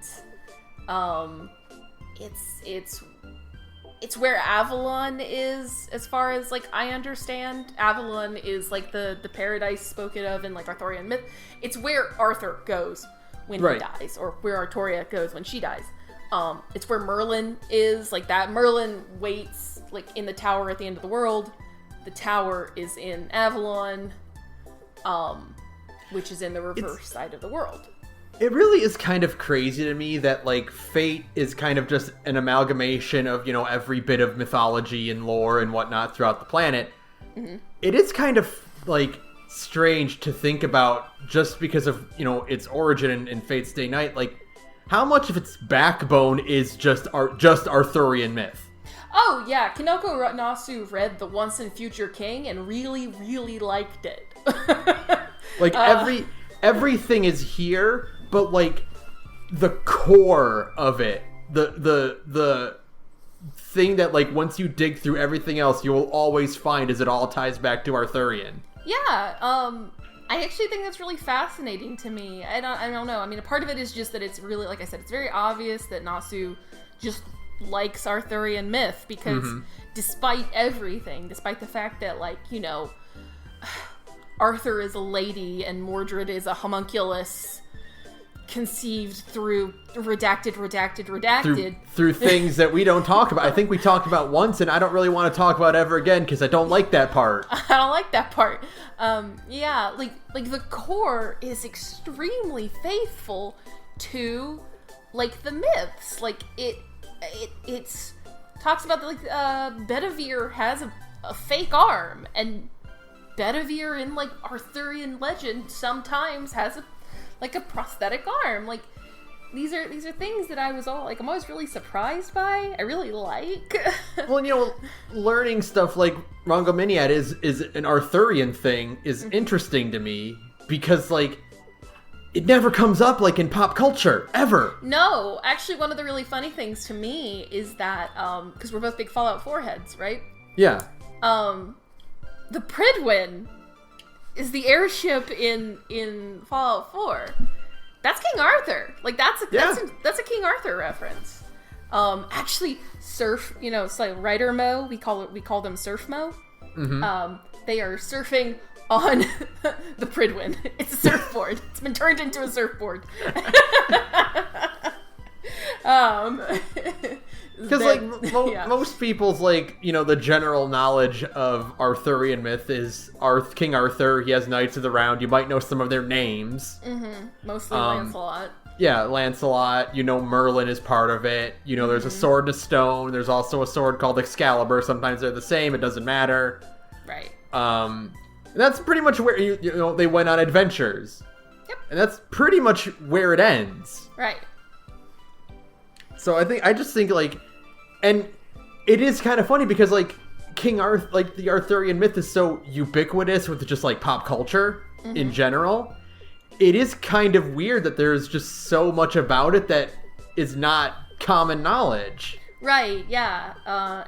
It's where Avalon is, as far as, like, I understand. Avalon is, like, the paradise spoken of in, like, Arthurian myth. It's where Arthur goes when he dies, or where Artoria goes when she dies. It's where Merlin is, like that. Merlin waits, like, in the tower at the end of the world. The tower is in Avalon, which is in the reverse side of the world. It really is kind of crazy to me that, like, fate is kind of just an amalgamation of, every bit of mythology and lore and whatnot throughout the planet. Mm-hmm. It is kind of, like, strange to think about just because of, its origin in Fate's Day Night. Like, how much of its backbone is just Arthurian myth? Oh, yeah. Kinoko Nasu read The Once and Future King and really, really liked it. Like, everything is here, but, like, the core of it, the thing that, like, once you dig through everything else, you will always find is it all ties back to Arthurian. Yeah, I actually think that's really fascinating to me. I don't know. I mean, a part of it is just that it's really, like I said, it's very obvious that Nasu just likes Arthurian myth because despite everything, despite the fact that, like, Arthur is a lady and Mordred is a homunculus conceived through redacted. Through things that we don't talk about. I think we talked about once, and I don't really want to talk about ever again because I don't like that part. I don't like that part. Yeah, like the core is extremely faithful to, like, the myths. Like, it's talks about, like, Bedivere has a fake arm, and Bedivere in, like, Arthurian legend sometimes has a prosthetic arm. Like, these are things that I'm always really surprised by. I really like. Well, learning stuff like Rongominiad is an Arthurian thing is interesting to me because, like, it never comes up, like, in pop culture ever. No, actually, one of the really funny things to me is that because we're both big Fallout 4 heads, right? Yeah. The Pridwin is the airship in Fallout 4. That's King Arthur. Like, that's a King Arthur reference. Actually, surf, it's like Rider Mo. We call them Surf Mo. Mm-hmm. They are surfing on the Pridwin. It's a surfboard. It's been turned into a surfboard. Because, like, most people's, like, the general knowledge of Arthurian myth is King Arthur. He has knights of the round. You might know some of their names. Mm-hmm. Mostly Lancelot. Yeah, Lancelot. Merlin is part of it. There's a sword and a stone. There's also a sword called Excalibur. Sometimes they're the same. It doesn't matter. Right. And that's pretty much where, they went on adventures. Yep. And that's pretty much where it ends. Right. So I just think, like, and it is kind of funny because, like, King Arthur, like, the Arthurian myth is so ubiquitous with just, like, pop culture in general. It is kind of weird that there's just so much about it that is not common knowledge. Right, yeah.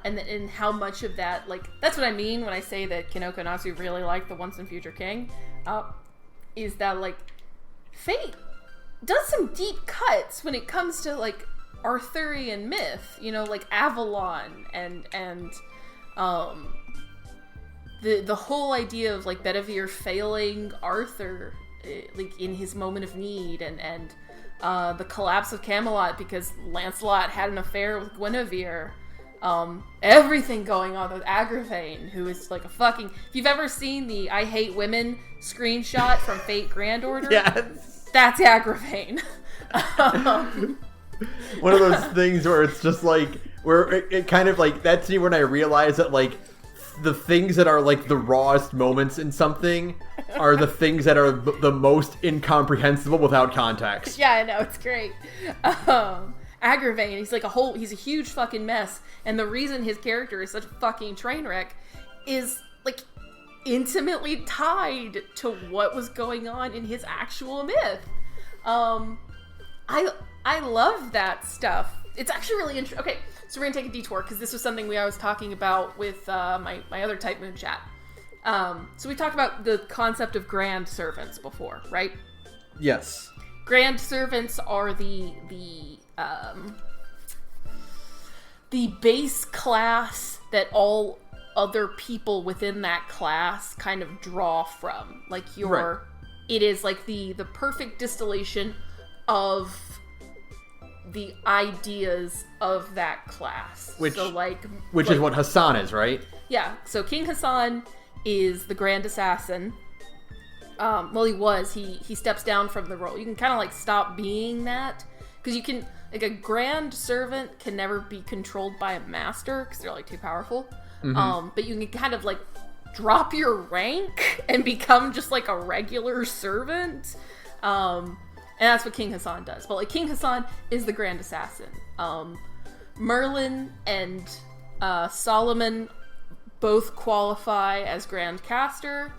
And how much of that, like, that's what I mean when I say that Kinoko Nasu really liked the Once and Future King, is that, like, Fate does some deep cuts when it comes to, like, Arthurian myth, like Avalon and the whole idea of, like, Bedivere failing Arthur, like, in his moment of need, and the collapse of Camelot because Lancelot had an affair with Guinevere, everything going on with Agravain, who is, like, a fucking... If you've ever seen the I Hate Women screenshot from Fate Grand Order, yes, that's Agravain. One of those things where it's just, like, where it kind of, like, that's when I realize that, like, the things that are, like, the rawest moments in something are the things that are the most incomprehensible without context. Yeah, I know, it's great. Agravain, he's a huge fucking mess, and the reason his character is such a fucking train wreck is, like, intimately tied to what was going on in his actual myth. I love that stuff. It's actually really interesting. Okay, so we're gonna take a detour because this was something I was talking about with my other Type Moon chat. So we talked about the concept of grand servants before, right? Yes. Grand servants are the base class that all other people within that class kind of draw from. Like, it is like the perfect distillation of the ideas of that class. Which is what Hassan is, right? Yeah, so King Hassan is the Grand Assassin. Well, he was. He steps down from the role. You can kind of, like, stop being that. Because you can, like, a Grand Servant can never be controlled by a Master, because they're, like, too powerful. Mm-hmm. But you can kind of, like, drop your rank and become just, like, a regular servant. And that's what King Hassan does. But, like, King Hassan is the Grand Assassin. Merlin and Solomon both qualify as Grand Caster.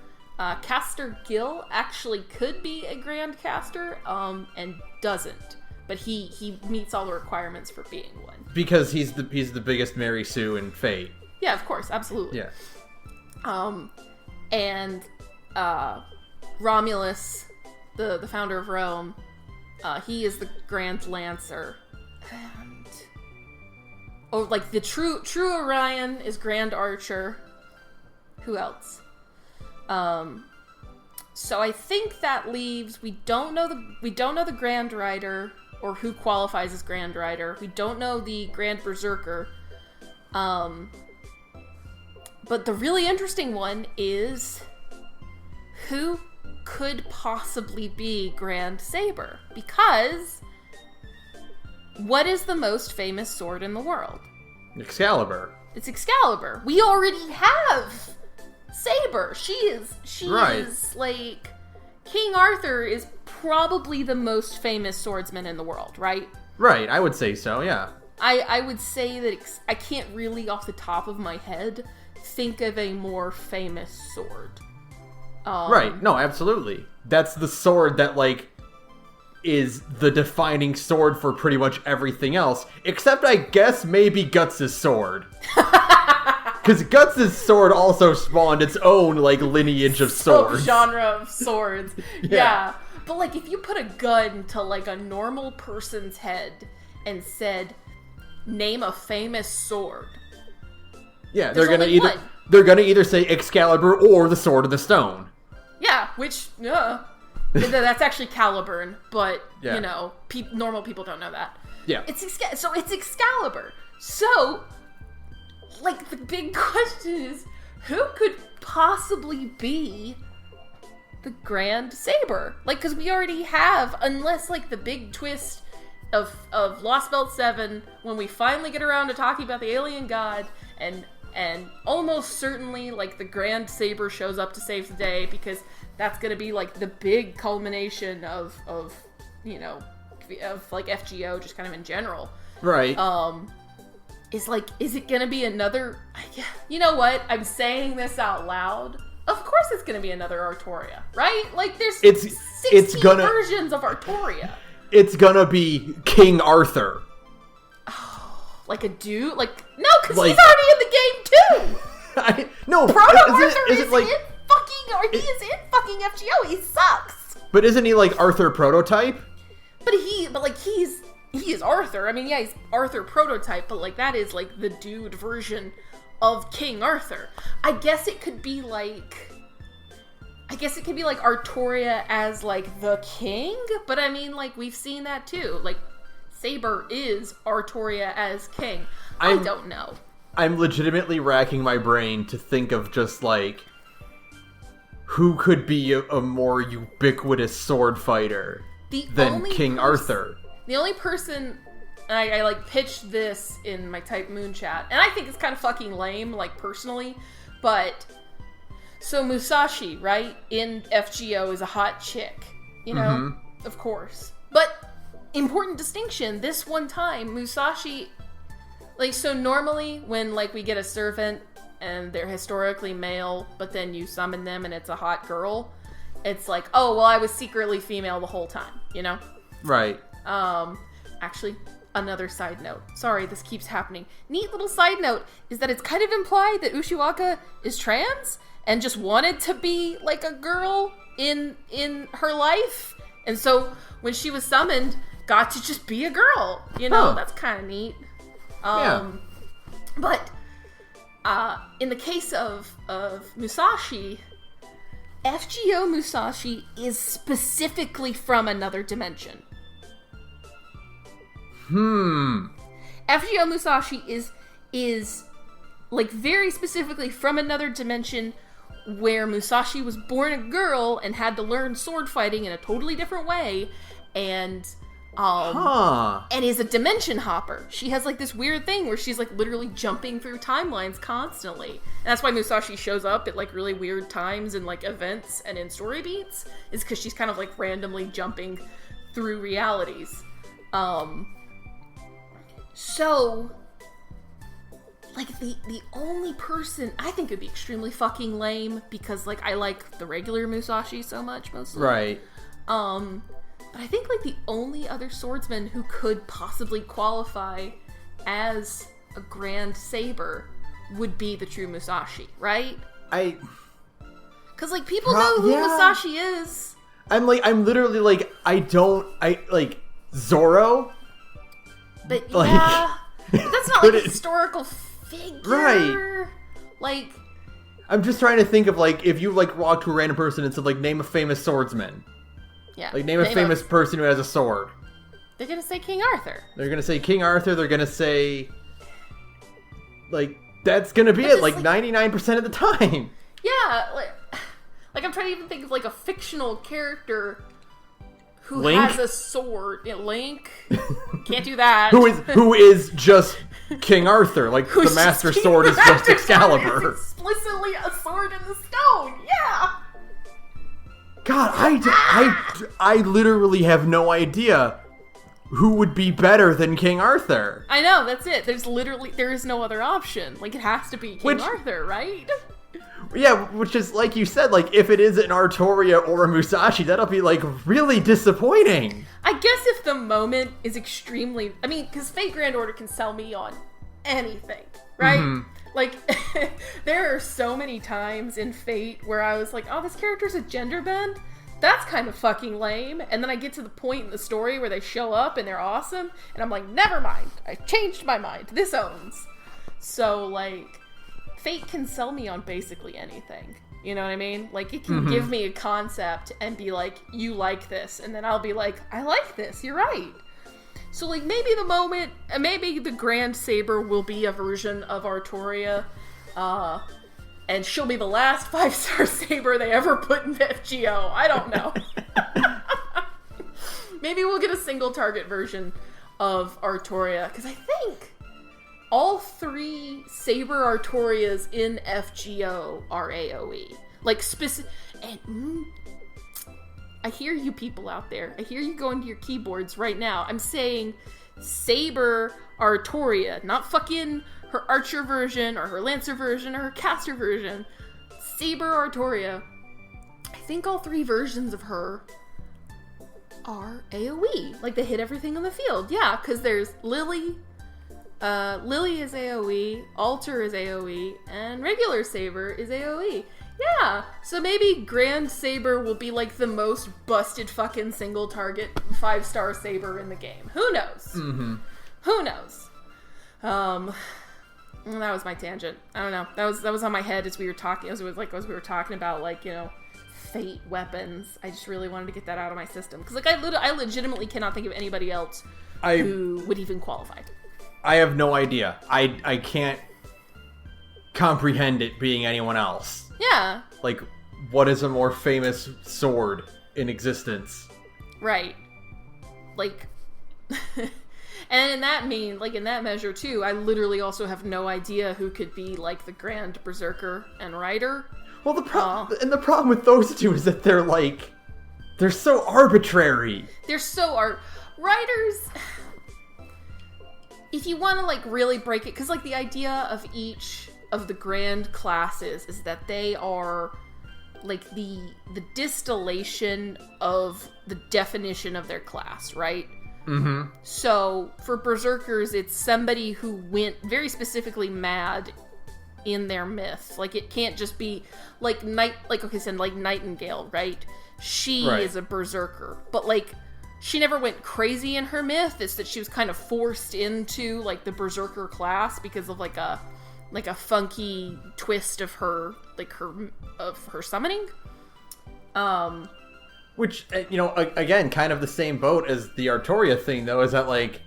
Caster Gil actually could be a Grand Caster, and doesn't. But he meets all the requirements for being one. Because he's the biggest Mary Sue in Fate. Yeah, of course, absolutely. Yeah. And Romulus, the founder of Rome, he is the Grand Lancer. And like the true Orion is Grand Archer. Who else? So I think that leaves we don't know the Grand Rider, or who qualifies as Grand Rider. We don't know the Grand Berserker. But the really interesting one is who could possibly be Grand Saber? Because what is the most famous sword in the world? Excalibur. It's Excalibur. We already have Saber. She is like, King Arthur is probably the most famous swordsman in the world, right? Right, I would say so, yeah. I would say that I can't really, off the top of my head, think of a more famous sword. Right, no, absolutely. That's the sword that, like, is the defining sword for pretty much everything else, except I guess maybe Guts' sword. Because Guts' sword also spawned its own, like, lineage of swords. Genre of swords. Yeah. But, like, if you put a gun to, like, a normal person's head and said, name a famous sword. Yeah, they're gonna either say Excalibur or the Sword of the Stone. Yeah, which, that's actually Caliburn, but, yeah. you know, normal people don't know that. Yeah. It's Excalibur. So, like, the big question is, who could possibly be the Grand Saber? Like, because we already have, unless, like, the big twist of Lost Belt 7, when we finally get around to talking about the alien god, and almost certainly, like, the Grand Saber shows up to save the day, because that's gonna be, like, the big culmination of you know, of, like, FGO, just kind of in general. Right. Is it gonna be another... You know what? I'm saying this out loud. Of course it's gonna be another Artoria, right? Like, there's 16 versions of Artoria. It's gonna be King Arthur. Like a dude? Like, no, because he's already in the game too! No, Proto-Arthur is in fucking FGO. He sucks! But isn't he, like, Arthur prototype? But he is Arthur. I mean, yeah, he's Arthur prototype, but, like, that is, like, the dude version of King Arthur. I guess it could be like Artoria as, like, the king, but I mean, like, we've seen that too. Like, Saber is Artoria as king. I don't know. I'm legitimately racking my brain to think of just, like, who could be a more ubiquitous sword fighter than King Arthur. The only person, and I like pitched this in my Type Moon chat, and I think it's kind of fucking lame, like, personally, but so Musashi, right, in FGO is a hot chick, you know, of course. But important distinction, this one time, Musashi, like, so normally when, like, we get a servant and they're historically male, but then you summon them and it's a hot girl, it's like, oh, well, I was secretly female the whole time, you know? Right. Actually, another side note. Sorry, this keeps happening. Neat little side note is that it's kind of implied that Ushiwaka is trans and just wanted to be, like, a girl in her life. And so when she was summoned, got to just be a girl. You know, that's kind of neat. Yeah. But in the case of Musashi, FGO Musashi is specifically from another dimension. FGO Musashi is like very specifically from another dimension where Musashi was born a girl and had to learn sword fighting in a totally different way, and and is a dimension hopper. She has like this weird thing where she's like literally jumping through timelines constantly. And that's why Musashi shows up at like really weird times in like events and in story beats, is because she's kind of like randomly jumping through realities. So like the only person I think would be extremely fucking lame, because like I like the regular Musashi so much mostly. Right. But I think, like, the only other swordsman who could possibly qualify as a Grand Saber would be the true Musashi, right? Because, like, people know who Musashi is. I'm literally, like, Zoro? But, like, yeah. But that's not, like, a historical figure. Right. Like... I'm just trying to think of, like, if you, like, walked to a random person and said, like, name a famous swordsman. Yeah. Like, name a famous person who has a sword. They're gonna say King Arthur. They're gonna say King Arthur, they're gonna say... Like, that's gonna be it, like, 99% of the time. Yeah, like I'm trying to even think of, like, a fictional character who Link? has a sword. Yeah, Link. Can't do that. Who is just King Arthur. Like, the Master Sword is just Excalibur. It's explicitly a sword in the stone. Yeah. God, I literally have no idea who would be better than King Arthur. I know, that's it. There is no other option. Like, it has to be King Arthur, right? Yeah, which is, like you said, like, if it is an Artoria or a Musashi, that'll be, like, really disappointing. I guess if the moment is extremely... I mean, because Fate Grand Order can sell me on anything, right? Mm-hmm. Like, there are so many times in Fate where I was like, oh, this character's a gender bend? That's kind of fucking lame. And then I get to the point in the story where they show up and they're awesome, and I'm like, never mind. I changed my mind. This owns. So, like, Fate can sell me on basically anything. You know what I mean? Like, it can give me a concept and be like, you like this. And then I'll be like, I like this. You're right. So, like, maybe maybe the Grand Saber will be a version of Artoria, and she'll be the last 5-star saber they ever put in FGO. I don't know. Maybe we'll get a single target version of Artoria, because I think all 3 Saber Artorias in FGO are AoE. Like, and I hear you people out there. I hear you going to your keyboards right now. I'm saying Saber Artoria, not fucking her Archer version or her Lancer version or her Caster version. Saber Artoria. I think all 3 versions of her are AoE. Like, they hit everything on the field. Yeah, because there's Lily. Lily is AoE, Alter is AoE, and regular Saber is AoE. Yeah, so maybe Grand Saber will be like the most busted fucking single target 5-star Saber in the game. Who knows? Mm-hmm. Who knows? That was my tangent. I don't know. That was on my head as we were talking. As we were talking about, like, you know, Fate weapons. I just really wanted to get that out of my system, because like I legitimately cannot think of anybody else who would even qualify. I have no idea. I can't comprehend it being anyone else. Yeah. Like, what is a more famous sword in existence? Right. Like, and in that measure too, I literally also have no idea who could be like the Grand Berserker and Rider. Well, the problem with those two is that they're so arbitrary. Riders. If you want to like really break it, because like the idea of each of the grand classes is that they are like the distillation of the definition of their class, right? Mm-hmm. So for Berserkers, it's somebody who went very specifically mad in their myth. Like, it can't just be like Nightingale, right? She is a Berserker, but like she never went crazy in her myth. It's that she was kind of forced into like the Berserker class because of like a funky twist of her summoning. Which, you know, again, kind of the same boat as the Artoria thing, though, is that, like,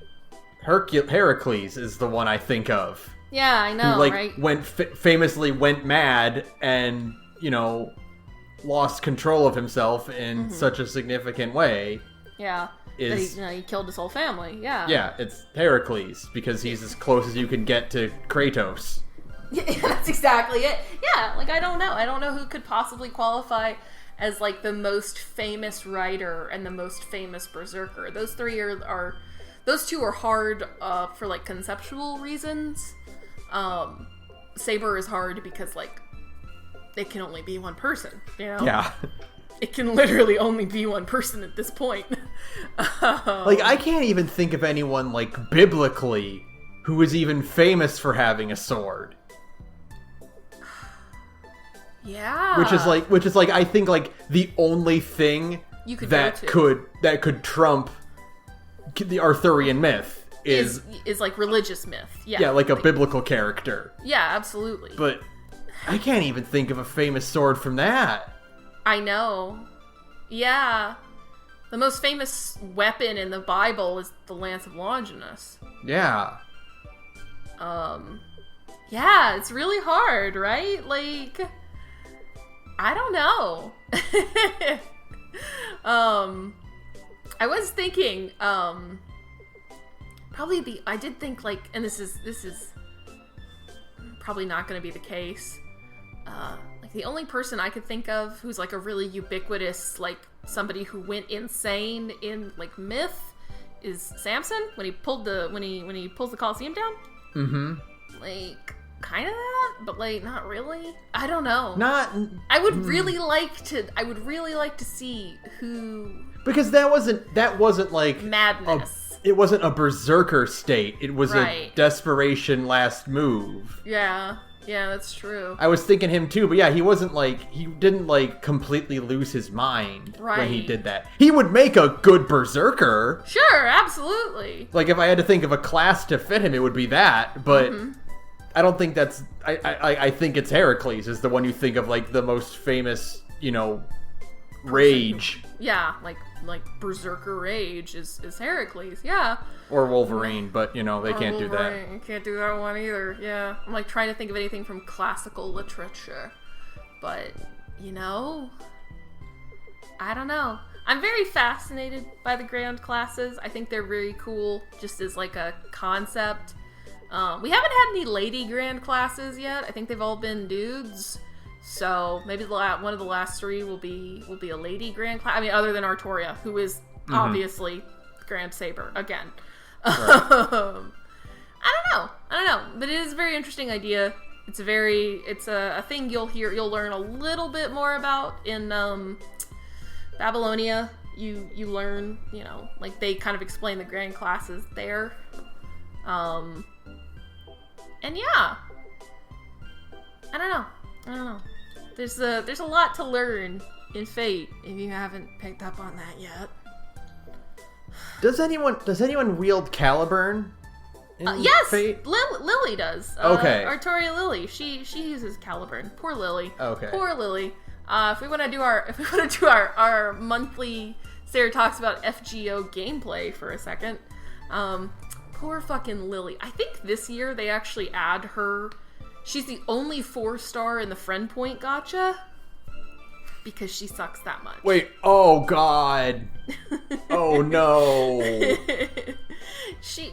Heracles is the one I think of. Yeah, I know, who, right? famously went mad and, lost control of himself in such a significant way. Yeah. He killed his whole family, yeah. Yeah, it's Heracles, because he's as close as you can get to Kratos. Yeah, that's exactly it. Yeah, I don't know. I don't know who could possibly qualify as, the most famous writer and the most famous berserker. Those three those two are hard for, conceptual reasons. Saber is hard because, it can only be one person, Yeah. It can literally only be one person at this point. I can't even think of anyone, biblically, who is even famous for having a sword. Yeah. Which is I think the only thing you could that could trump the Arthurian myth is religious myth. Yeah. Yeah, a biblical character. Yeah, absolutely. But I can't even think of a famous sword from that. I know. Yeah. The most famous weapon in the Bible is the Lance of Longinus. Yeah. Yeah, it's really hard, right? I don't know. I was thinking, I did think, and this is probably not going to be the case. The only person I could think of who's a really ubiquitous, somebody who went insane in myth is Samson when he pulls the Colosseum down. Mm-hmm. Kind of that, but not really. I don't know. I would really like to see who, because that wasn't madness. It wasn't a berserker state. It was a desperation last move. Yeah. Yeah, that's true. I was thinking him too, but yeah, he wasn't he didn't completely lose his mind when he did that. He would make a good berserker. Sure, absolutely. If I had to think of a class to fit him, it would be that, but I don't think that's, I think it's Heracles is the one you think of the most famous, rage. Yeah, berserker rage is Heracles, yeah. Or Wolverine, but they can't do that. You can't do that one either, yeah. I'm trying to think of anything from classical literature. But, I don't know. I'm very fascinated by the grand classes. I think they're very cool, just as a concept. We haven't had any lady grand classes yet. I think they've all been dudes. So maybe one of the last three will be a lady grand class. I mean, other than Artoria, who is obviously Grand Saber again. Right. I don't know, but it is a very interesting idea. It's a thing you'll learn a little bit more about in Babylonia. You learn, they kind of explain the grand classes there. And yeah, I don't know. There's a lot to learn in Fate if you haven't picked up on that yet. Does anyone wield Caliburn? Yes, Fate? Lily does. Okay, Artoria Lily. She uses Caliburn. Poor Lily. Okay. Poor Lily. If we want to do our monthly Sarah talks about FGO gameplay for a second. Poor fucking Lily. I think this year they actually add her. She's the only 4-star in the friend point gacha because she sucks that much. Wait, oh god. Oh no.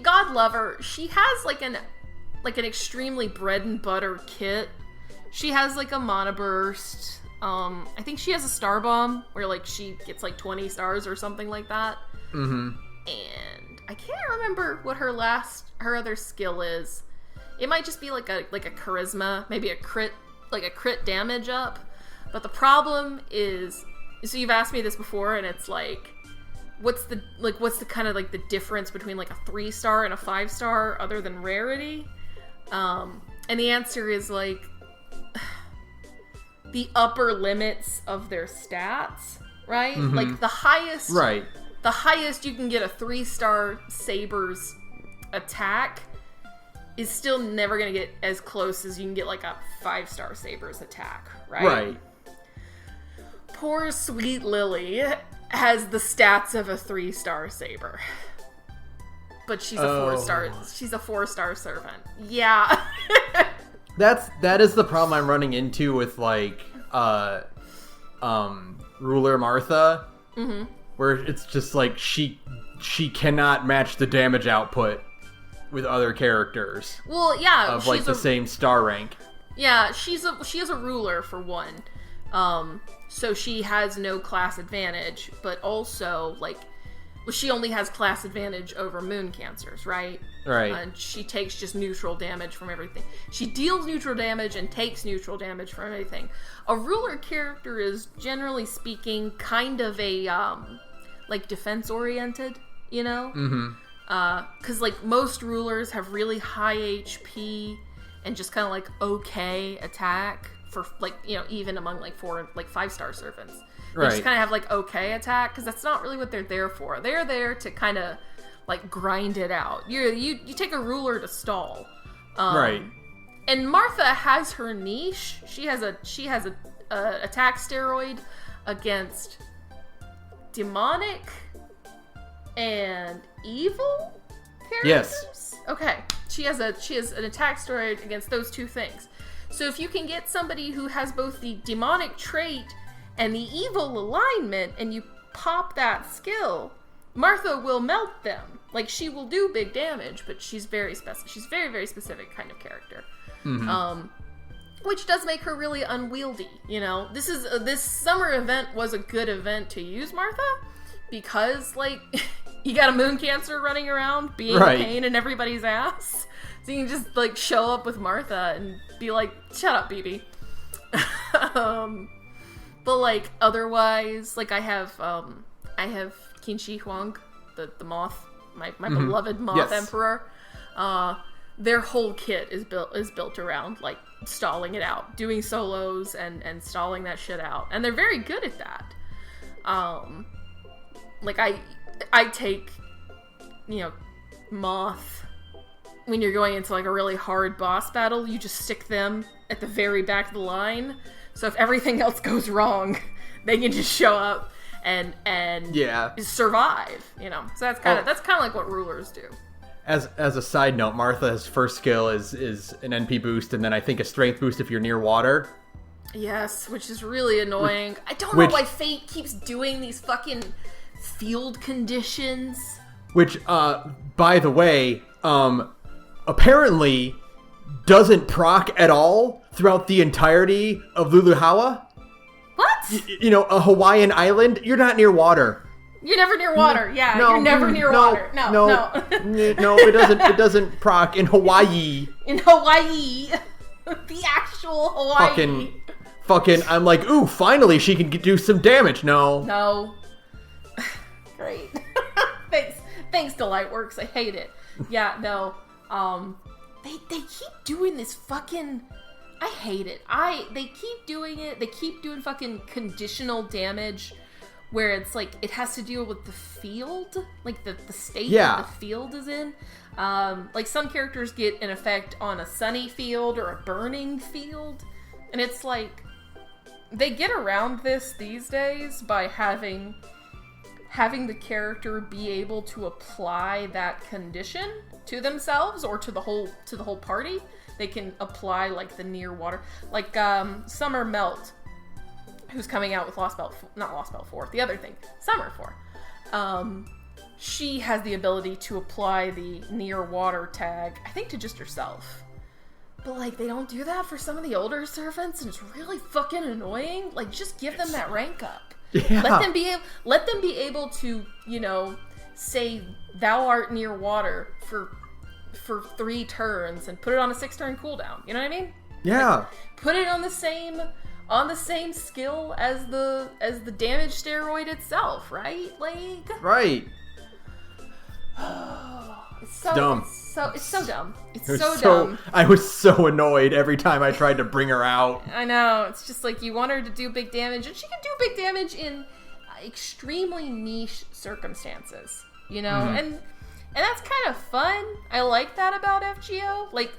God love her. She has an extremely bread and butter kit. She has a mana burst. I think she has a star bomb where she gets 20 stars or something like that. Mm-hmm. And I can't remember what her other skill is. It might just be a charisma, maybe a crit damage up. But the problem is, so you've asked me this before, and it's what's the kind of the difference between a 3-star and a 5-star other than rarity? And the answer is the upper limits of their stats, right? Mm-hmm. The highest, right? The highest you can get a 3-star Saber's attack is still never going to get as close as you can get a 5-star Saber's attack, right? Right. Poor sweet Lily has the stats of a 3-star Saber. but she's a 4-star. She's a 4-star servant. Yeah. That is the problem I'm running into with like Ruler Martha, where it's just like she cannot match the damage output with other characters. Well, yeah, of like the same star rank. Yeah, she is a ruler for one, so she has no class advantage, but also like, well, she only has class advantage over moon cancers, right? Right. And she takes just neutral damage from everything. She deals neutral damage and takes neutral damage from everything. A ruler character is, generally speaking, kind of a like defense oriented, you know? Mm-hmm. Because like most rulers have really high HP and just kind of like okay attack for like, you know, even among like 5-star servants. They just kind of have like okay attack because that's not really what they're there for. They're there to kind of like grind it out. You take a ruler to stall, right? And Martha has her niche. She has a attack steroid against demonic and evil characters. Yes. Okay. She has an attack steroid against those two things. So if you can get somebody who has both the demonic trait and the evil alignment, and you pop that skill, Martha will melt them. Like, she will do big damage, but she's very specific. She's very, very specific kind of character. Mm-hmm. Which does make her really unwieldy, you know? This summer event was a good event to use Martha, because, like, you got a moon cancer running around being a pain in everybody's ass. So you can just, like, show up with Martha and be like, shut up, BB. But, like, otherwise, like, I have Qin Shi Huang, the moth, my beloved moth emperor. Their whole kit is built around, like, stalling it out, doing solos and stalling that shit out. And they're very good at that. Like, I take, you know, moth, when you're going into, like, a really hard boss battle, you just stick them at the very back of the line. So if everything else goes wrong, they can just show up and survive, you know. So that's kind of like what rulers do. As a side note, Martha's first skill is an NP boost, and then I think a strength boost if you're near water. Yes, which is really annoying. I don't know why Fate keeps doing these fucking field conditions. Which, by the way, apparently doesn't proc at all throughout the entirety of Luluhawa. What? You know, a Hawaiian island, you're not near water. You're never near water. Yeah, no, you're never near water. No. No, it doesn't proc in Hawaii. In Hawaii. The actual Hawaii. Fucking, I'm like, ooh, finally she can do some damage. No. Great. Thanks to Lightworks. I hate it. Yeah, no. They keep doing this fucking... I hate it. They keep doing it. They keep doing fucking conditional damage where it's like it has to deal with the field, like the state that the field is in. Like some characters get an effect on a sunny field or a burning field, and it's like they get around this these days by having the character be able to apply that condition to themselves or to the whole party. They can apply like the near water, like Summer Melt, who's coming out with not Lost Belt 4, the other thing, Summer 4. She has the ability to apply the near water tag, I think to just herself. But like they don't do that for some of the older servants, and it's really fucking annoying. Like just give them that rank up. Yeah. Let them be able to, you know, say thou art near water for 3 turns and put it on a 6-turn cooldown. You know what I mean? Yeah. Like, put it on the same skill as the damage steroid itself, right? Like right. It's so dumb. It's so dumb. It's so dumb. I was so annoyed every time I tried to bring her out. I know. It's just like you want her to do big damage, and she can do big damage in extremely niche circumstances, you know? Mm-hmm. And that's kind of fun. I like that about FGO. Like,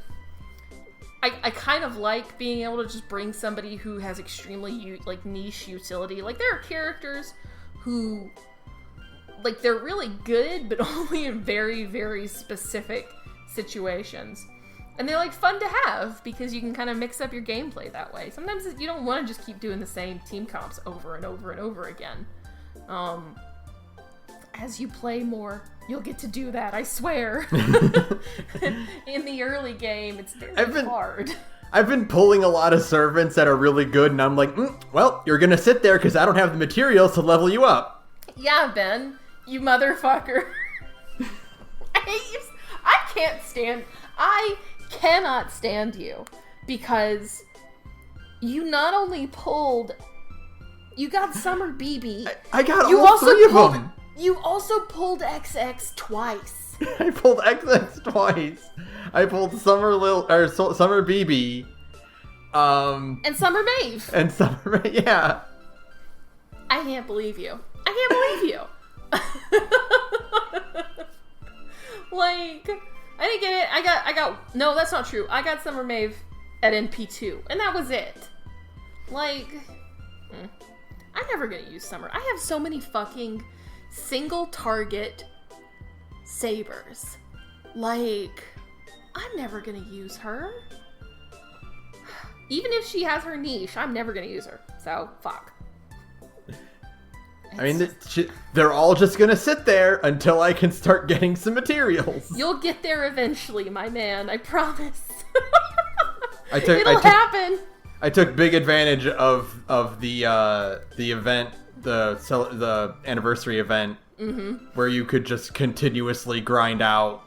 I kind of like being able to just bring somebody who has extremely, niche utility. Like, there are characters who like, they're really good, but only in very, very specific situations. And they're, like, fun to have, because you can kind of mix up your gameplay that way. Sometimes you don't want to just keep doing the same team comps over and over and over again. As you play more, you'll get to do that, I swear. In the early game, it's very hard. I've been pulling a lot of servants that are really good, and I'm like, well, you're gonna sit there because I don't have the materials to level you up. Yeah, Ben, you motherfucker. I hate you. I cannot stand you, because you not only pulled, you got Summer BB. I got all three of them. You also pulled XX twice. I pulled XX twice. I pulled Summer BB. And Summer Maeve. And Summer, yeah. I can't believe you. Like, I didn't get it. No, that's not true. I got Summer Maeve at NP2, and that was it. Like, I'm never gonna use Summer. I have so many fucking single target sabers. Like, I'm never gonna use her. Even if she has her niche, I'm never gonna use her. So, fuck. I mean, they're all just gonna sit there until I can start getting some materials. You'll get there eventually, my man. I promise. It'll happen. I took big advantage of the event, the anniversary event, where you could just continuously grind out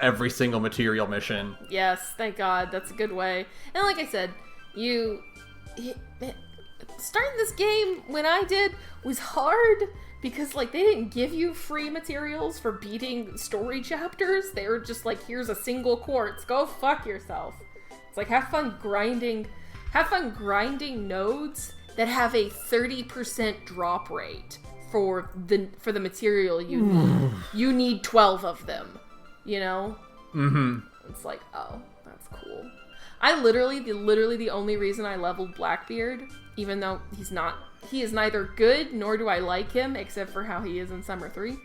every single material mission. Yes, thank God. That's a good way. And like I said, starting this game when I did was hard, because like they didn't give you free materials for beating story chapters. They were just like, here's a single quartz, go fuck yourself. It's like, have fun grinding nodes that have a 30% drop rate for the material you need. You need 12 of them, you know? It's like, oh, that's cool. I literally the only reason I leveled Blackbeard, even though he is neither good nor do I like him, except for how he is in Summer 3.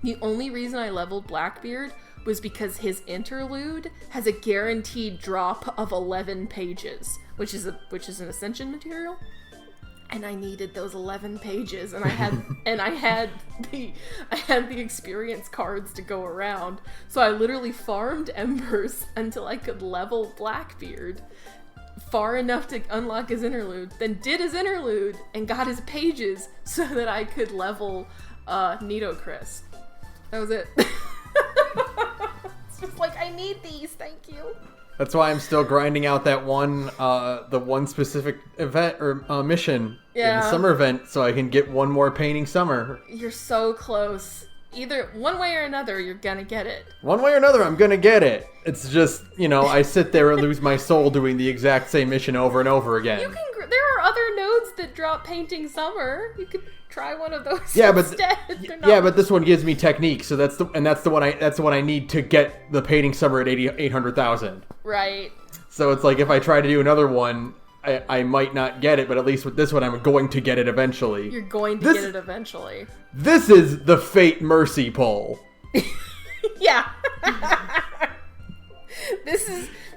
The only reason I leveled Blackbeard was because his interlude has a guaranteed drop of 11 pages, which is an ascension material. And I needed those 11 pages, and I had the experience cards to go around. So I literally farmed embers until I could level Blackbeard far enough to unlock his interlude, then did his interlude and got his pages so that I could level Nidochris. That was it. It's just like, I need these, thank you. That's why I'm still grinding out that the one specific event or mission in the summer event, so I can get one more painting summer. You're so close. Either one way or another, you're gonna get it. One way or another, I'm gonna get it. It's just, I sit there and lose my soul doing the exact same mission over and over again. There are other nodes that drop painting summer. You could try one of those instead. But but this one gives me technique, so that's the one I need to get the painting summer at 800,000. Right. So it's like, if I try to do another one, I might not get it, but at least with this one, I'm going to get it eventually. You're going to get it eventually. This is the Fate Mercy pull. Yeah.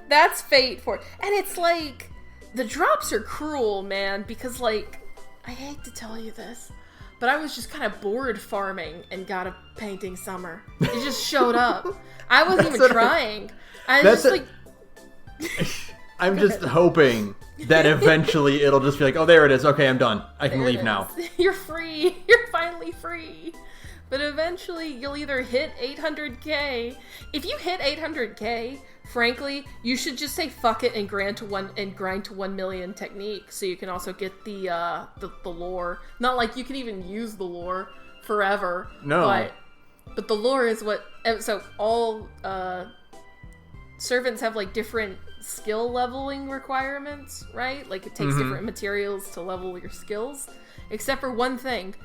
That's Fate for it. And it's like, the drops are cruel, man, because like, I hate to tell you this, but I was just kind of bored farming and got a painting summer. It just showed up. I wasn't even trying. I'm just hoping that eventually it'll just be like, oh, there it is. Okay, I'm done. I can leave now. You're free. You're finally free. But eventually you'll either hit 800k. If you hit 800k, frankly, you should just say fuck it and grind to 1 million technique, so you can also get the lore. Not like you can even use the lore forever. No. But the lore is what. So all servants have like different skill leveling requirements, right? Like it takes different materials to level your skills, except for one thing.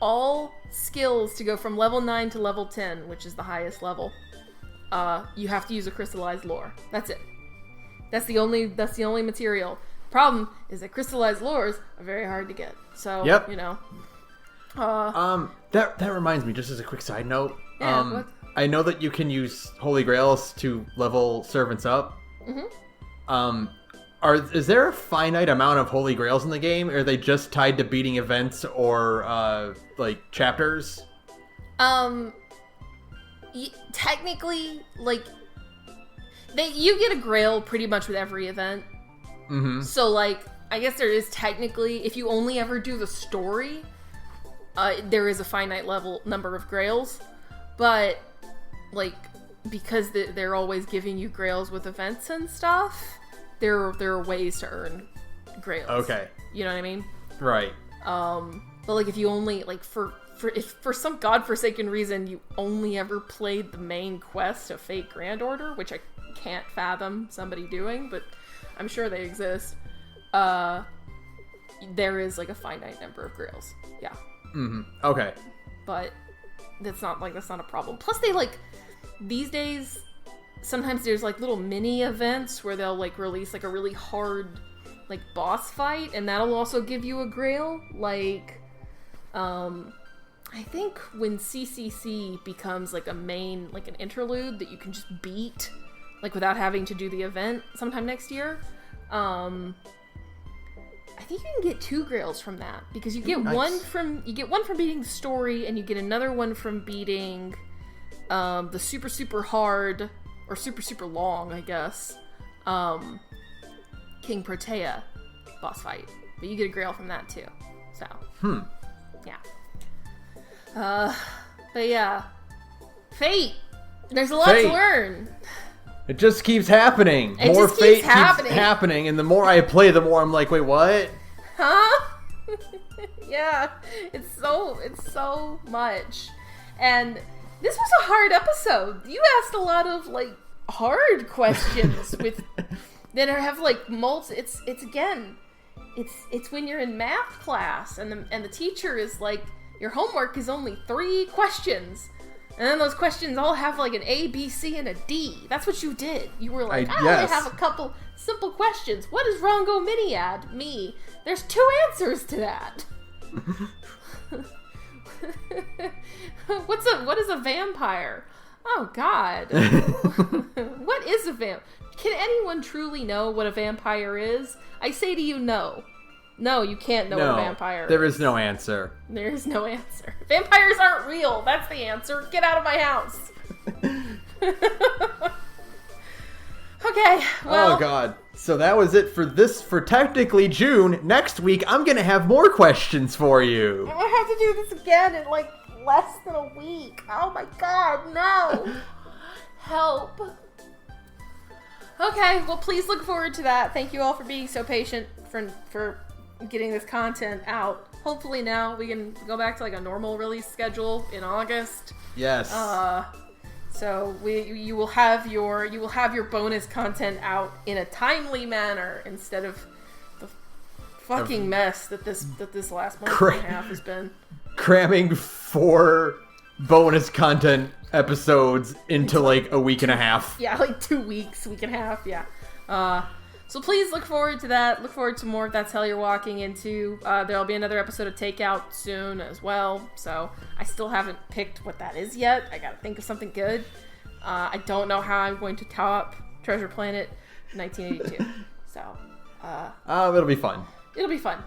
All skills to go from level 9 to level 10, which is the highest level, you have to use a crystallized lore. That's it. That's the only material. Problem is that crystallized lores are very hard to get. So, yep. That reminds me, just as a quick side note. Yeah, what? I know that you can use Holy Grails to level servants up. Mm-hmm. Is there a finite amount of Holy Grails in the game? Or are they just tied to beating events or like chapters? Technically, like you get a Grail pretty much with every event. Mm-hmm. So like, I guess there is technically, if you only ever do the story, there is a finite number of Grails, but like because they're always giving you Grails with events and stuff, there are ways to earn Grails. Okay. You know what I mean? Right. But like if you only like if for some godforsaken reason you only ever played the main quest of Fate Grand Order, which I can't fathom somebody doing, but I'm sure they exist. There is like a finite number of Grails. Yeah. Mm-hmm. Okay. But that's not a problem. Plus they like these days sometimes there's like little mini events where they'll like release like a really hard like boss fight, and that'll also give you a Grail. Like I think when CCC becomes like a main, like an interlude that you can just beat like without having to do the event sometime next year, I think you can get 2 Grails from that, because you get one from beating the story, and you get another one from beating the super hard or super long, I guess, King Protea boss fight. But you get a Grail from that too. So yeah. But yeah, Fate. There's a lot to learn. It just keeps happening. More Fate keeps happening, and the more I play, the more I'm like, wait, what? Huh? Yeah, it's so much. And this was a hard episode. You asked a lot of like hard questions with that have like it's when you're in math class and the teacher is like, your homework is only 3 questions. And then those questions all have like an A, B, C, and a D. That's what you did. You were like, I only have a couple simple questions. What does Rongo Miniad me? There's 2 answers to that. What is a vampire? Oh God. What is a vampire? Can anyone truly know what a vampire is? I say to you, no. No, you can't know what a vampire is. There is no answer. There is no answer. Vampires aren't real. That's the answer. Get out of my house. Okay, well. Oh, God. So that was it for technically June. Next week, I'm going to have more questions for you. I'm going to have to do this again in like less than a week. Oh my God, no. Help. Okay, well, please look forward to that. Thank you all for being so patient for getting this content out. Hopefully now we can go back to like a normal release schedule in August. Yes. So you will have your bonus content out in a timely manner instead of the fucking mess that this last month and a half has been. Cramming 4 bonus content episodes into like a week and a half. Yeah, like 2 weeks, week and a half, yeah. So please look forward to that. Look forward to more if that's hell you're walking into. There'll be another episode of Takeout soon as well. So I still haven't picked what that is yet. I gotta think of something good. I don't know how I'm going to top Treasure Planet 1982. So, it'll be fun. It'll be fun.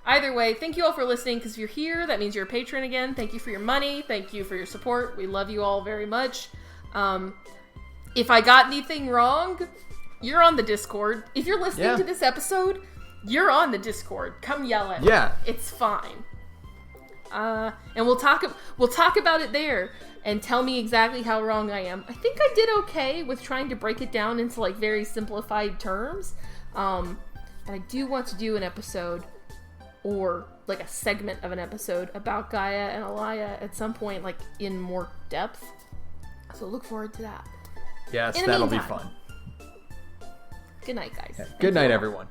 Either way, thank you all for listening, because if you're here, that means you're a patron again. Thank you for your money. Thank you for your support. We love you all very much. If I got anything wrong, you're on the Discord. If you're listening to this episode, you're on the Discord. Come yell at me. Yeah. It's fine. And we'll talk about it there and tell me exactly how wrong I am. I think I did okay with trying to break it down into like very simplified terms. And I do want to do an episode or like a segment of an episode about Gaia and Alaya at some point, like in more depth. So look forward to that. Yes, that'll be fun. Good night, guys. Good night, everyone.